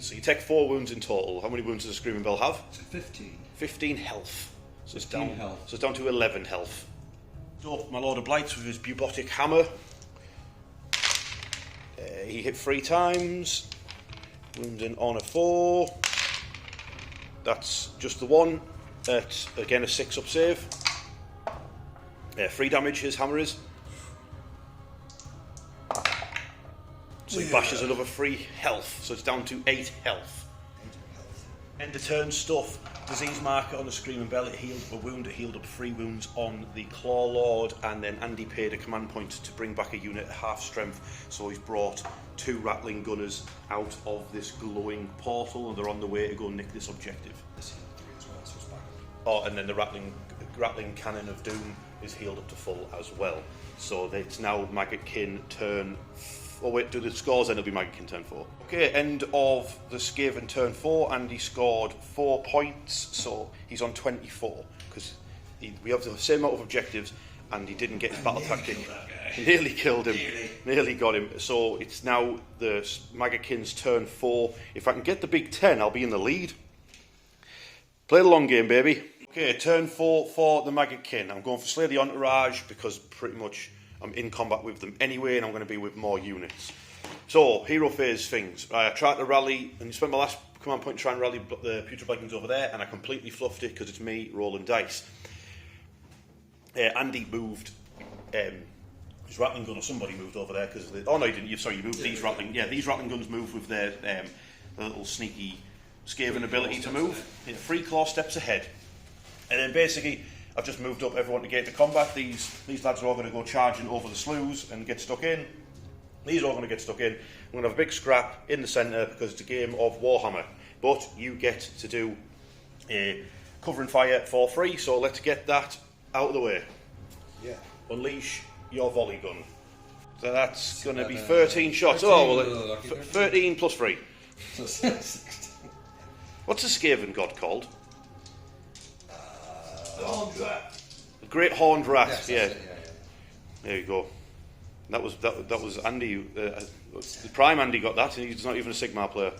So you take 4 wounds in total. How many wounds does a Screaming Bell have? 15. 15 health. So it's 15 down. health. So it's down to 11 health. So my Lord of Blights with his bubotic hammer. He hit 3 times. Wounding on a 4. That's just the one. That's again a 6 up save. 3 damage. His hammer is. So he bashes another 3 health. So it's down to 8 health. End of turn stuff. Disease marker on the Screaming Bell. It healed a wound. It healed up 3 wounds on the Claw Lord, and then Andy paid a command point to bring back a unit at half strength. So he's brought 2 rattling gunners out of this glowing portal, and they're on the way to go nick this objective. This healed 3 as well, so it's back. Oh, and then the rattling cannon of doom is healed up to full as well. So it's now Maggotkin turn. Oh wait, do the scores then? It'll be Maggotkin turn 4. Okay, end of the Skaven turn 4, and he scored 4 points, so he's on 24, because we have the same amount of objectives, and he didn't get his battle tactic. Nearly killed him. Nearly got him. So it's now the Maggotkin's turn 4. If I can get the big 10, I'll be in the lead. Play the long game, baby. Okay, turn 4 for the Maggotkin. I'm going for Slay the Entourage, because pretty much I'm in combat with them anyway, and I'm going to be with more units. So, hero phase things. I tried to rally, and spent my last command point to try and rally the Putrid Vikings over there, and I completely fluffed it because it's me rolling dice. Andy moved his rattling gun, or somebody moved over there because oh no, you didn't. You moved these rattling. Yeah, these rattling guns move with their little sneaky Skaven ability to move. 3 claw steps ahead, and then basically I've just moved up everyone to get into combat. These lads are all going to go charging over the sloughs and get stuck in. These are all going to get stuck in. We're going to have a big scrap in the centre because it's a game of Warhammer. But you get to do covering fire for free, so let's get that out of the way. Yeah. Unleash your volley gun. So that's going to be 13 shots. 13 plus 3. What's the Skaven god called? The Great Horned Rat. Yes, yeah. yeah. There you go. That was Andy. The Prime Andy got that, and he's not even a Sigmar player.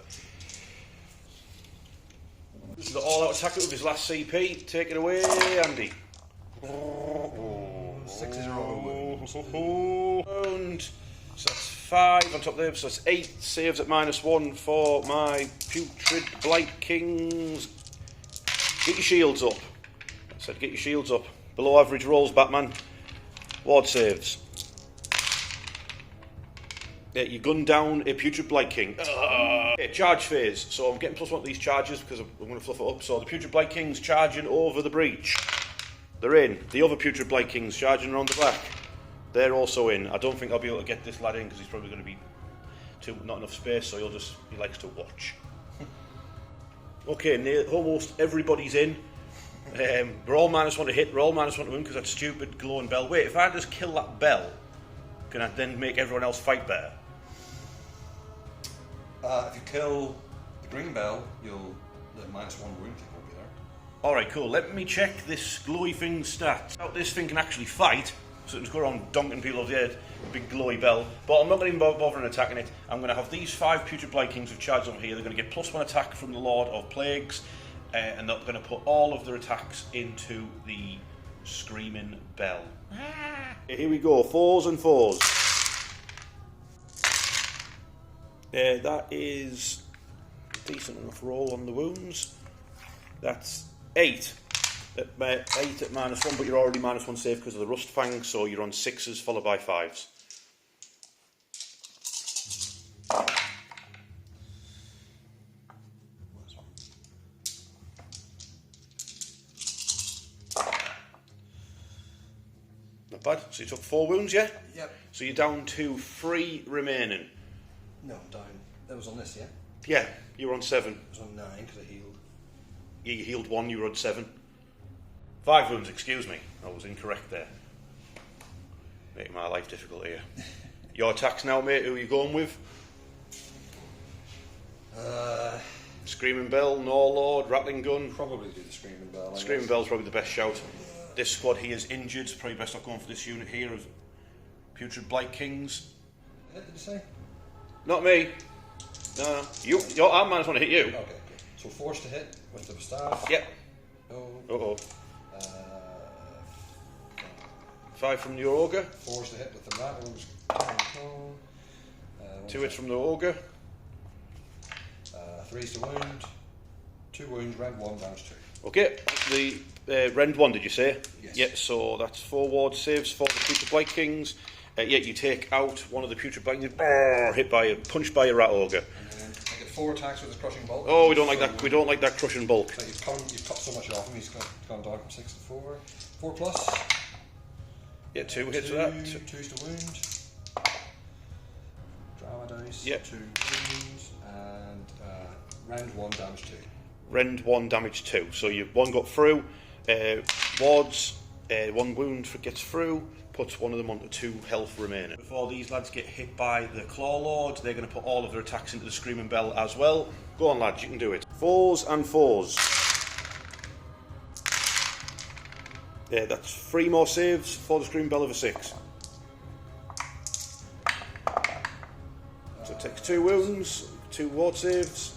This is the all-out attacker with his last CP. Take it away, Andy. 6 is a roll. And so that's 5 on top there, so that's 8 saves at -1 for my Putrid Blight Kings. Get your shields up. I said get your shields up. Below average rolls, Batman. Ward saves. Yeah, you gun down a Putrid Blight King. Okay, charge phase. So I'm getting +1 to these charges because I'm going to fluff it up. So the Putrid Blight King's charging over the breach. They're in. The other Putrid Blight King's charging around the back. They're also in. I don't think I'll be able to get this lad in because he's probably going to be not enough space, so he likes to watch. Okay, almost everybody's in. We're all -1 to hit, we're all -1 to win because that stupid glowing bell. Wait, if I just kill that bell, can I then make everyone else fight better? If you kill the green bell, the -1 wound kick will be there. Alright, cool. Let me check this glowy thing's stats. This thing can actually fight, so it just go around donking people over the head with a big glowy bell. But I'm not going to even bother attacking it. I'm going to have these 5 Putrid Blight Kings with charge over here. They're going to get +1 attack from the Lord of Plagues, and they're going to put all of their attacks into the Screaming Bell. Here we go, 4s and 4s. That is a decent enough roll on the wounds. That's 8. 8 at -1, but you're already -1 safe because of the Rust Fang, so you're on 6s followed by 5s. Not bad. So you took 4 wounds, yeah? Yep. So you're down to 3 remaining. No, I'm down. That was on this, yeah? Yeah, you were on 7. I was on 9 because I healed. You healed 1, you were on 7. 5 wounds, excuse me. I was incorrect there. Making my life difficult here. Your attacks now, mate. Who are you going with? Screaming Bell, Norlord, Rattling Gun. Probably do the Screaming Bell. Screaming Bell's probably the best shout. This squad here is injured. Probably best not going for this unit here of Putrid Blight Kings. Did you say? Not me. No. Your arm man's want to hit you. Okay. So force to hit with the staff. Yep. Oh. 5 from your Ogre. Force to hit with the rattles. 2 hits from the Ogre. 3's to wound. 2 wounds, rend 1, damage 2. Okay, the rend 1 did you say? Yes. Yeah, so that's 4 ward saves for the Putrid Blight Kings. Yeah, you take out one of the Putrid Blight Kings, punched by a Rat Ogre. And then I get 4 attacks with his crushing bolt. Oh, we don't like that. We don't like that crushing bulk. So you've cut so much off him. He's gone down from 6 to 4. 4 plus. Yeah, 2 hits for that. 2's to wound. Drama dice. Yep. 2 wounds and rend 1, damage 2. Rend 1, damage 2. So you 1 got through. Wards, 1 wound gets through. Puts one of them onto 2 health remaining. Before these lads get hit by the Claw Lord, they're going to put all of their attacks into the Screaming Bell as well. Go on, lads, you can do it. 4s and 4s. Yeah, that's 3 more saves for the Screaming Bell of a 6. So it takes 2 wounds, 2 ward saves.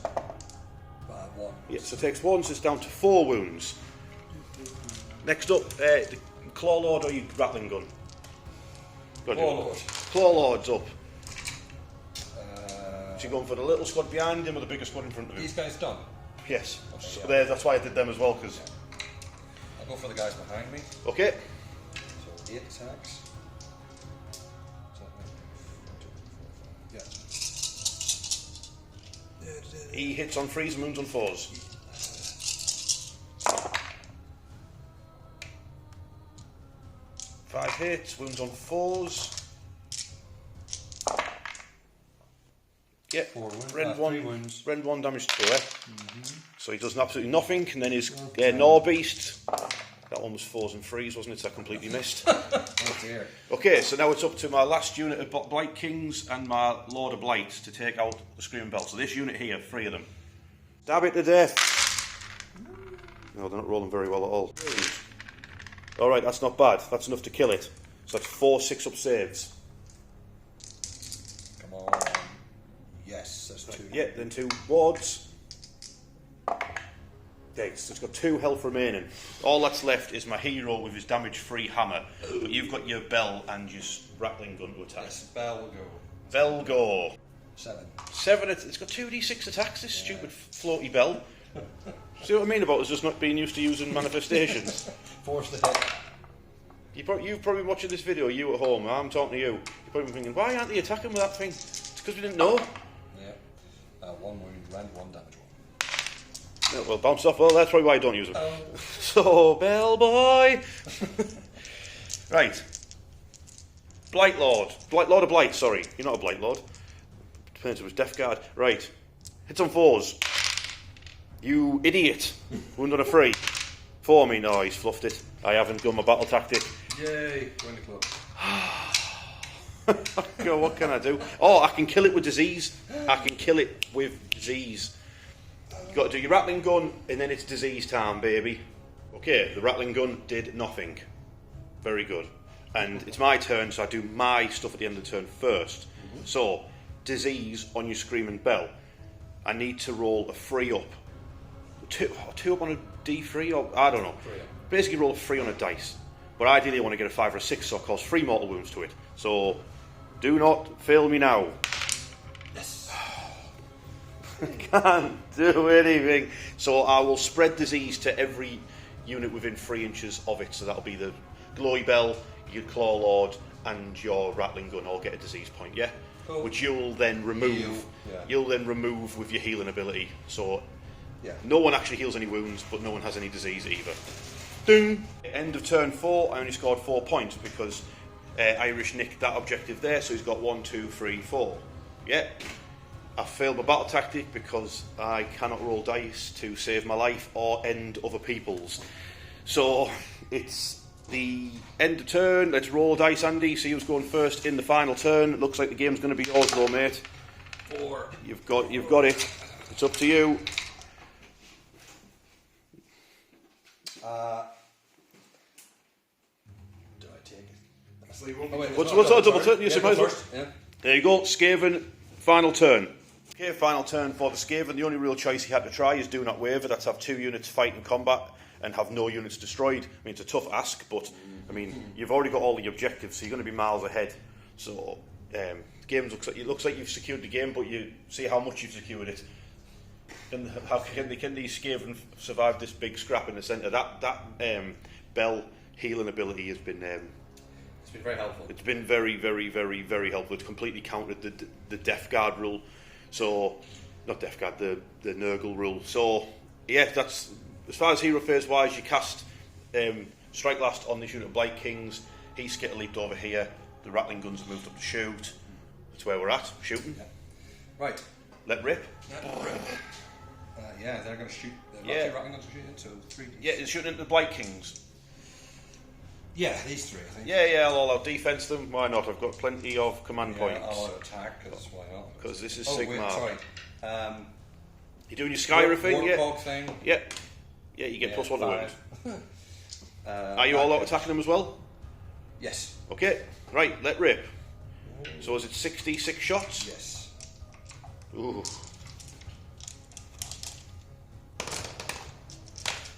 1. Yeah, so it takes 1, so it's down to 4 wounds. Next up, the Claw Lord or your Rattling Gun? Claw Lord. Claw Lord's up. So you're going for the little squad behind him or the bigger squad in front of him? These guys done? Yes. Okay, So yeah. that's why I did them as well, because... I'll go for the guys behind me. Okay. So 8 attacks. Yeah. He hits on 3s and wounds on 4s. Five hits, wounds on 4s. Yeah, 4 wounds. rend 3 1, wounds. rend 1 damage to it. So he does absolutely nothing, and then his Norbeast. That one was 4s and 3s, wasn't it? So I completely missed. Oh dear. Okay, so now it's up to my last unit of Blight Kings and my Lord of Blight to take out the Screaming Bell. So this unit here, 3 of them. Stab it to death. No, they're not rolling very well at all. Alright, that's not bad. That's enough to kill it. So that's 4 6-up saves. Come on. Yes, that's 2. Yeah, then 2 wards. Okay, so it's got 2 health remaining. All that's left is my hero with his damage-free hammer. But you've got your bell and your Rattling Gun to attack. Yes, Bell will go. Bell go. 7. 7, it's got 2d6 attacks, this stupid floaty bell. See what I mean about us just not being used to using manifestations? Force the hit. You've probably watching this video, you at home, I'm talking to you. You're probably thinking, why aren't they attacking with that thing? It's because we didn't know. Yeah. 1 wound, rend 1, damage 1. Yeah, well, bounce off, well, that's probably why I don't use them. Oh. So, bell boy! Right. Blight Lord. Lord of Blight, sorry. You're not a Blight Lord. Depends if it was Death Guard. Right. Hits on 4s. You idiot. Wound on a 3. For me, no, he's fluffed it. I haven't done my battle tactic. Yay, win the club. Go, what can I do? Oh, I can kill it with disease. I can kill it with disease. You've got to do your Rattling Gun, and then it's disease time, baby. Okay, the Rattling Gun did nothing. Very good. And it's my turn, so I do my stuff at the end of the turn first. So, disease on your Screaming Bell. I need to roll a 3 up. 2 up on a D3, or I don't know. Basically roll a 3 on a dice. But ideally I want to get a 5 or a 6, so I'll cause 3 mortal wounds to it. So, do not fail me now. Yes. Can't do anything. So I will spread disease to every unit within 3 inches of it. So that'll be the Glory Bell, your Claw Lord, and your Rattling Gun all get a disease point, yeah? Cool. Which you'll then remove. Heal, yeah. You'll then remove with your healing ability. So Yeah. no one actually heals any wounds, but no one has any disease either. Ding! End of turn 4, I only scored 4 points because Irish nicked that objective there, so he's got 1, 2, 3, 4. Yeah. I failed my battle tactic because I cannot roll dice to save my life or end other people's. So it's the end of turn. Let's roll dice, Andy. See who's going first in the final turn. Looks like the game's going to be yours, though, mate. 4. You've got it. It's up to you. Do I take it? What's a double turn? You suppose? First. Yeah. There you go, Skaven, final turn. Okay, final turn for the Skaven. The only real choice he had to try is do not waver. That's have 2 units fight in combat and have no units destroyed. I mean, it's a tough ask, but I mean, you've already got all the objectives, so you're going to be miles ahead. So, the game looks like you've secured the game, but you see how much you've secured it. And how can these Skaven survive this big scrap in the centre? That Bell healing ability has been. It's been very helpful. It's been very, very, very, very helpful. It's completely countered the Death Guard rule. So, not Death Guard, the Nurgle rule. So, yeah, that's as far as hero phase wise. You cast Strike Last on this unit of Blight Kings. He's Skitter leaped over here. The Rattling Guns have moved up to shoot. That's where we're at, shooting. Yeah. Right. Let rip. Yeah, they're going to shoot. Yeah. Rattling Guns are shooting, so 3. Yeah, it's shooting into the Blight Kings. Yeah, these 3, I think. Yeah, I'll defense them. Why not? I've got plenty of command points. I'll attack, because why not? Because this is Sigmar. Sigmar. Wait, sorry. You're doing your Skyra thing, yeah? Warthog thing. Yeah. Yeah, you get +1 to wound. 5. Are you all out attacking them as well? Yes. Okay, right, let rip. So is it 66 shots? Yes. Ooh.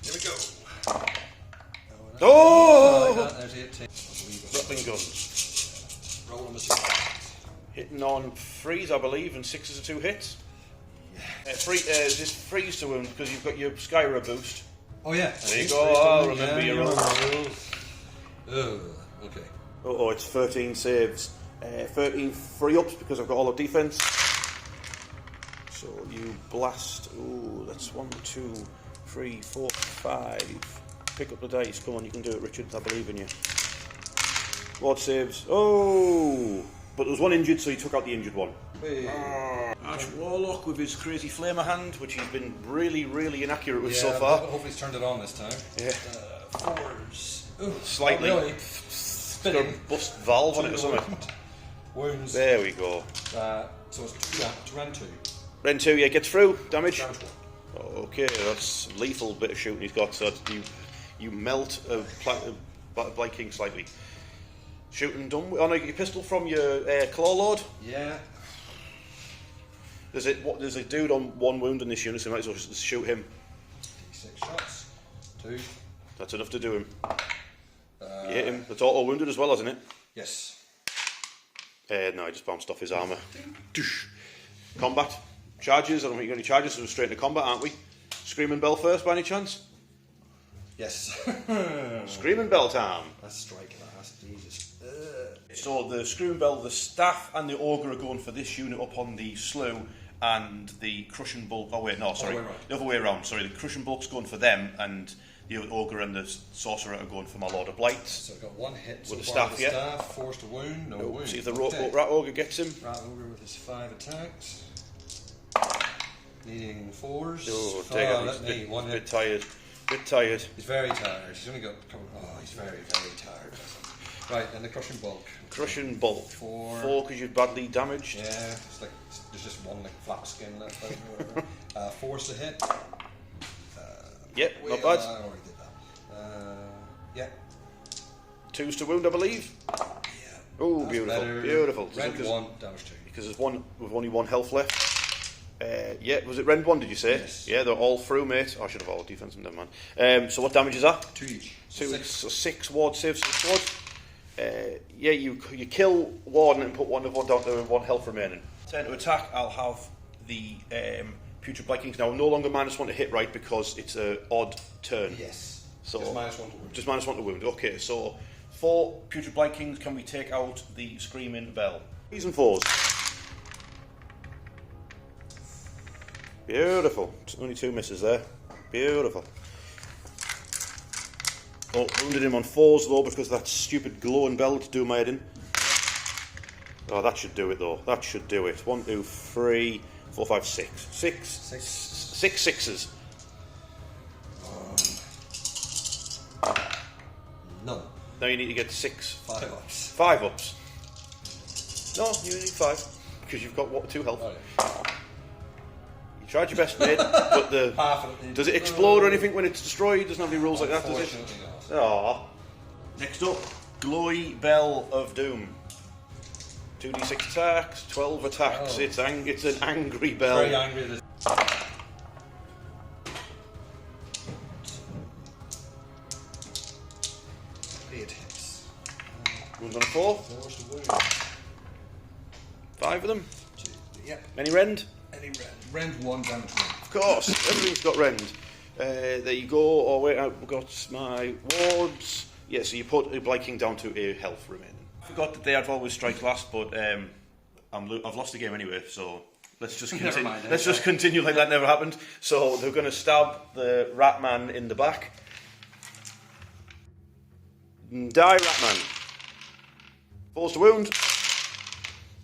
Here we go. Oh! There's 18. Rattling Guns. Roll them a Hitting on 3s, I believe, and 6s are 2 hits. Yeah. Is this freeze to wound because you've got your Skyra boost? Oh, yeah. There you go. I'll remember your rules. Okay. Oh, it's 13 saves. 13 free ups because I've got all of defense. So you blast. Ooh, that's 1, 2, 3, 4, 5. Pick up the dice. Come on, you can do it, Richard. I believe in you. Ward saves. Oh! But there was 1 injured, so he took out the injured one. Hey. Ash Warlock with his crazy flamer hand, which he's been really, really inaccurate with so But far. hopefully he's turned it on this time. Yeah. 4s. Ooh, Slightly. Really. It's got a bust valve on it or something. Wounds. There we go. So it's 2 to run 2. Ren 2, yeah, gets through. Damage. Damage 1. Okay, that's lethal bit of shooting he's got. So you melt a Blight King slightly. Shooting done. Oh no, you get your pistol from your Claw Lord. Yeah. There's a dude on 1 wound in this unit, so you might as well just shoot him. 6 shots. 2. That's enough to do him. You hit him. That's auto wounded as well, isn't it? Yes. No, he just bounced off his armour. Combat. Charges. I don't think you're going to charge us, so we're straight into combat, aren't we? Screaming Bell first, by any chance? Yes. Screaming Bell time. That's striking ass. Jesus. So the Screaming Bell, the Staff and the Ogre are going for this unit up on the Slough, and the Crushing Bulk... Oh wait, no, sorry. The other way around. Sorry, the Crushing Bulk's going for them, and the Ogre and the Sorcerer are going for my Lord of Blight. So I've got 1 hit with so the far staff, with the staff, forced to wound, no wound. See if the Rat Ogre gets him. Rat Ogre with his 5 attacks. Needing 4s. Oh, let me. 1 hit. Bit tired. He's very tired. He's only got a couple... Oh, he's very, very tired. Right, and the Crushing Bulk. Crushing Bulk. 4 because you're badly damaged. Yeah, it's like there's just 1 like flap skin left out or whatever. 4's to hit. Yep, not bad. I already did that. Yeah. 2s to wound, I believe. Yeah. Oh, beautiful, better. beautiful. Rend 1, damage 2. Because there's one with only 1 health left. Yeah, was it Rend 1, did you say? Yes. Yeah, they're all through, mate. Oh, I should have all defense, never mind. So what damage is that? 2 each. 6 ward saves, 6 ward. Yeah, you kill Warden and put 1 of 1 down to 1 health remaining. Turn to attack, I'll have the Putrid Blight Kings now no longer -1 to hit, right, because it's an odd turn. Yes. So just -1 to wound. Just -1 to wound. Okay, so for Putrid Blight Kings, can we take out the Screaming Bell? 3s and 4s. Beautiful. Only 2 misses there. Beautiful. Oh, wounded him on 4s though because that stupid glowing bell to do my head in. Oh, that should do it though. That should do it. 1, 2, 3, 4, 5, 6. 6 sixes. None. Now you need to get 6. 5 ups. 5 ups. No, you need 5 because you've got what, 2 health. Oh, yeah. You tried your best, mate. But does it explode or anything when it's destroyed? It doesn't have any rules like that, does it? Aww. Next up, Glowy Bell of Doom. 2d6 attacks, 12 attacks. Oh. It's an angry bell. Very angry. It hits. Wounds on a 4. 5 of them. Yep. Any rend? Any rend. Rend 1, damage 1. Of course, everything's got rend. There you go. Oh wait, I've got my wards. Yeah, so you put a Blight King down to a health remaining. I forgot that they had always strike last, but I've lost the game anyway, so let's just continue. Let's just continue like that never happened. So they're going to stab the rat man in the back. Die, rat man. Forced to wound.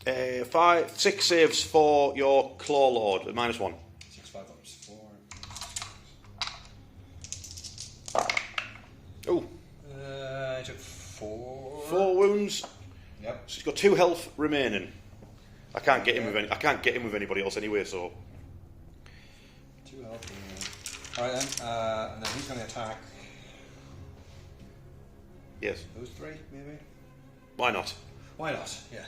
6 saves for your Claw Lord at -1. 6, 5 ups. 4. Oh. I took 4. 4 wounds. Yep. So he's got 2 health remaining. I can't get him with anybody else anyway. So 2 health. All right then, and then he's going to attack. Yes. Those 3, maybe. Why not? Why not? Yeah.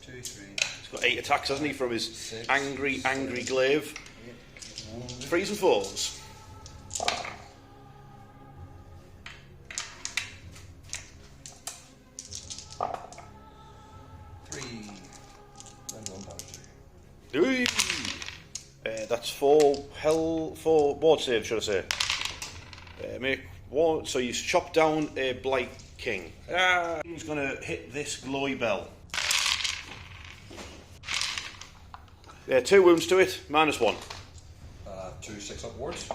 2, 3. He's got 8 attacks, hasn't he, from his 6, angry glaive. 3s and 4s. 3. Then 1 damage. That's 4 ward saves, should I say? Make 1. So you chop down a Blight King. He's going to hit this Glowy Bell. 2 wounds to it, -1. 2 6 up wards.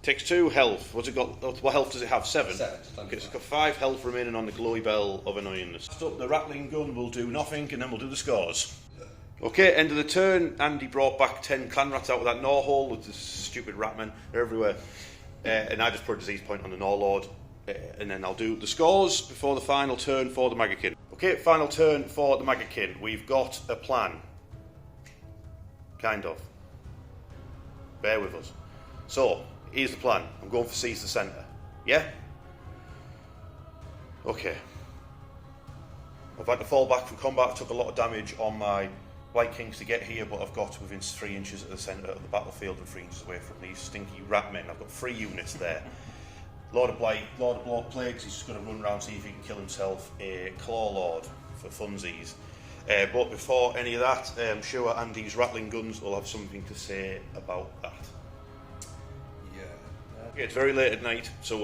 Takes 2 health. What's it got? What health does it have? 7. 7. Okay, it's got 5 health remaining on the Glowy Bell of Annoyingness. Next up, the Rattling Gun will do nothing, and then we'll do the scores. Okay, end of the turn. Andy brought back 10 clan rats out of that Gnaw hole with the stupid ratmen. They're everywhere. And I just put a disease point on the Gnaw Lord. And then I'll do the scores before the final turn for the Maggotkin. Okay, final turn for the Maggotkin. We've got a plan. Kind of. Bear with us. So, here's the plan. I'm going for seize the centre. Yeah? Okay. I've had to fall back from combat. I took a lot of damage on my Blight Kings to get here, but I've got within 3 inches of the centre of the battlefield and 3 inches away from these stinky rat men. I've got 3 units there. Lord of Blight, Lord of Blood Plagues, he's just going to run around, see if he can kill himself a Claw Lord for funsies. But before any of that, I'm sure Andy's Rattling Guns will have something to say about that. Yeah. Okay, it's very late at night, so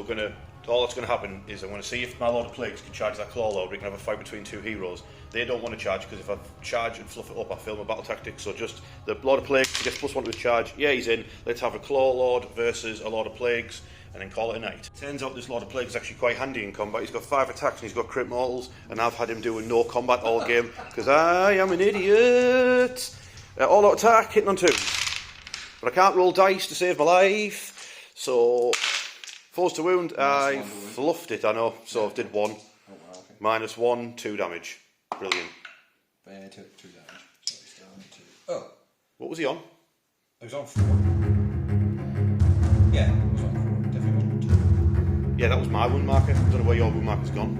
all that's going to happen is I'm going to see if my Lord of Plagues can charge that Claw Lord. We can have a fight between 2 heroes. They don't want to charge, because if I charge and fluff it up, I fail my battle tactics. So just the Lord of Plagues gets +1 to his charge. Yeah, he's in. Let's have a Claw Lord versus a Lord of Plagues, and then call it a night. Turns out this Lord of Plagues is actually quite handy in combat. He's got 5 attacks and he's got crit mortals, and I've had him doing no combat all game because I am an idiot. All out attack, hitting on 2. But I can't roll dice to save my life, so forced to wound. I fluffed it, I know, so I did 1. Oh, wow, okay. -1, 2 damage. Brilliant. I took 2 damage. So he's down to 2. Oh. What was he on? He was on 4. Yeah, he was on 4. Definitely wasn't 2. Yeah, that was my wound marker. I don't know where your wound marker's gone.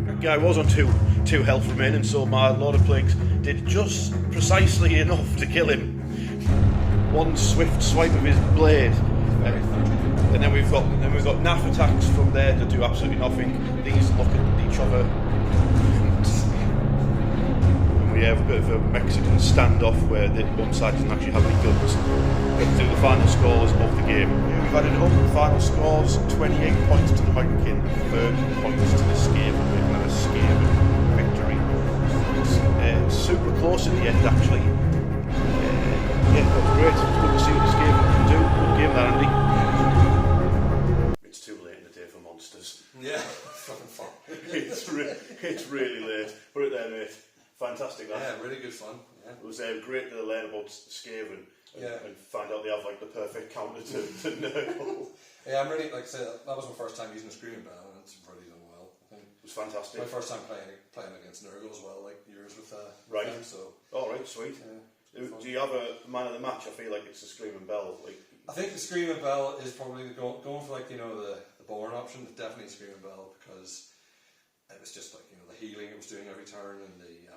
That guy was on 2 health remaining, so my Lord of Plagues did just precisely enough to kill him. 1 swift swipe of his blade. And then we've got naff attacks from there that do absolutely nothing. These look at each other. And we have a bit of a Mexican standoff where one side doesn't actually have any guns. Let's do the final scores of the game. We've added up the final scores: 28 points to the Maggotkin, 30 points to the Skaven. We've had a Skaven victory. It's super close in the end, actually. Yeah, that was great. It's good to see what the Skaven can do. Good game there, Andy. It's too late in the day for monsters. Yeah, fucking fun. It's really late. Put it there, mate. fantastic. That. Yeah, really good fun. Yeah. It was great to learn about Skaven and find out they have like the perfect counter to Nurgle. Yeah, I'm really, like I said, that was my first time using a Screaming Bell, and it's really done well. I think it was fantastic. My first time playing against Nurgle as well, like yours with right. them, so. All right, sweet. Yeah, do you have a man of the match? I feel like it's the Screaming Bell. Like, I think the Screaming Bell is probably going for like the Born option. Definitely Screaming Bell, because it was just like the healing it was doing every turn, and the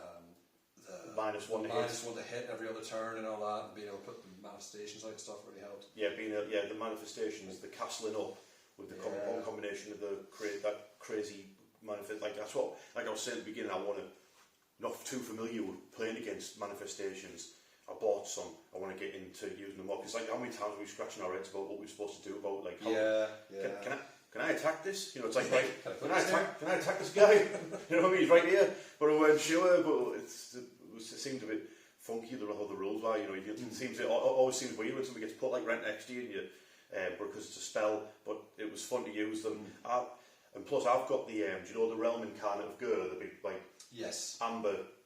minus one to hit every other turn and all that, and being able to put the manifestations out and stuff really helped. Yeah, the manifestations, the castling up with the combination of that crazy manifest. Like that's what, like I was saying at the beginning, I want to not too familiar with playing against manifestations. I bought some. I want to get into using them up. Because like how many times are we scratching our heads about what we're supposed to do about like how can I attack this? It's like right, can I attack this guy? You know what I mean? He's right here, but I weren't sure. But it seemed a bit funky how the rules are. It always seems weird when somebody gets put like right next to you, and because it's a spell. But it was fun to use them. And plus, I've got the the Realm Incarnate of Gur, the big like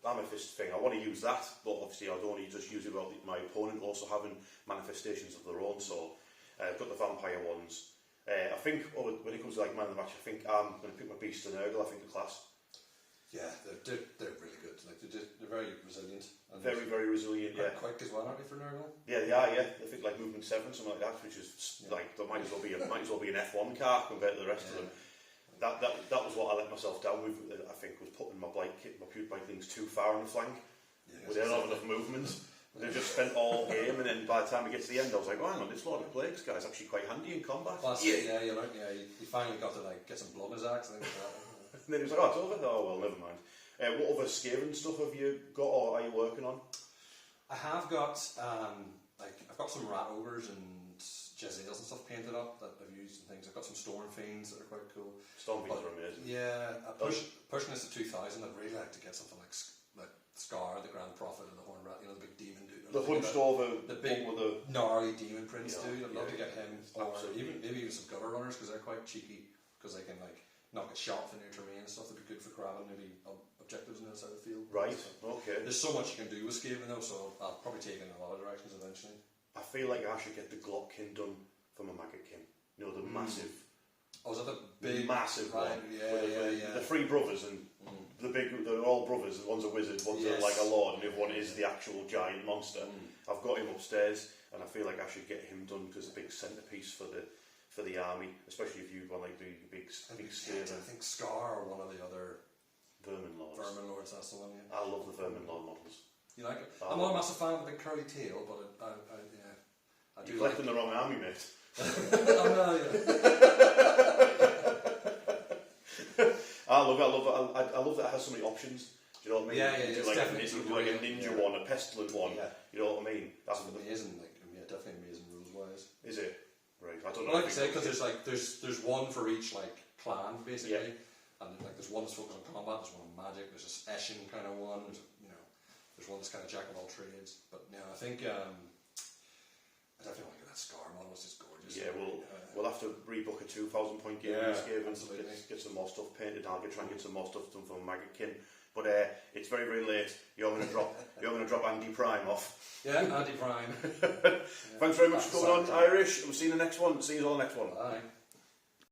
amethyst thing. I want to use that, but obviously I don't want to just use it about my opponent also having manifestations of their own. So I've got the vampire ones. I think when it comes to like man of the match, I think I'm going to pick my Beast of Nurgle. I think the class. Yeah, they're really good. Like they're very resilient. And very, very resilient. Yeah. Quick as well, aren't they, for Nurgle? Yeah, they are. Yeah, I think like movement 7, something like that, which is like there might as well be an F1 car compared to the rest of them. That was what I let myself down with. I think was putting my purebite things too far on the flank. Yeah, they don't have enough movement. They just spent all game, and then by the time we get to the end, I was like, "Oh, hang on, this Lord of Plagues guy is actually quite handy in combat." Well, you finally got to like get some blood in his axe. And then he was like, "Oh, it's over." Oh well, never mind. What other Skaven stuff have you got, or are you working on? I have got I've got some rat ogres and Jezzails and stuff painted up that I've used and things. I've got some Storm Fiends that are quite cool. Storm Fiends are amazing. Yeah, pushing this to 2000. I'd really like to get something like Scar, the Grand Prophet, and the Horn Rat. The big demon dude. The hunched over, the big with the gnarly demon prince dude. I'd love to get him, or absolutely. maybe even some gutter runners, because they're quite cheeky, because they can like not get shot from near terrain and stuff. That'd be good for grabbing maybe objectives on the outside of the field. Right. So okay. There's so much you can do with Skaven though, so I'll probably take it in a lot of directions eventually. I feel like I should get the Glockkin done for my Maggotkin. The massive. Oh, is that the big massive one? Yeah. The three brothers and they're all brothers. One's a wizard, one's like a lord, and the other one is the actual giant monster. I've got him upstairs, and I feel like I should get him done because a big centerpiece for the army, especially if you've got like the big Skaven. I think Scar or one of the other Vermin Lords. That's the one. Yeah. I love the Vermin Lord models. You like it? I'm not a massive fan of the big curly tail, but I do. You've left in the wrong army, mate. Oh no, I love that it has so many options. Do you know what I mean? Yeah. You do like a ninja one, a pestilent one. Yeah. You know what I mean? That's amazing. Definitely amazing rules wise. Is it? Right. I don't know. Well, like I say, because there's one for each like clan basically, and like there's one that's focused on combat. There's one on magic. There's this Eshin kind of one. There's one that's kind of jack of all trades. But no, I think I definitely want to get that Scar model. It's just gorgeous. Yeah, we'll have to rebook a 2,000 point game in Skaven and get some more stuff painted. I'll try and get some more stuff done for Maggotkin. But it's very, very late. You're going to drop Andy Prime off. Yeah, Andy Prime. Thanks very much for coming on, Irish. We'll see you in the next one. See you all next one. Bye.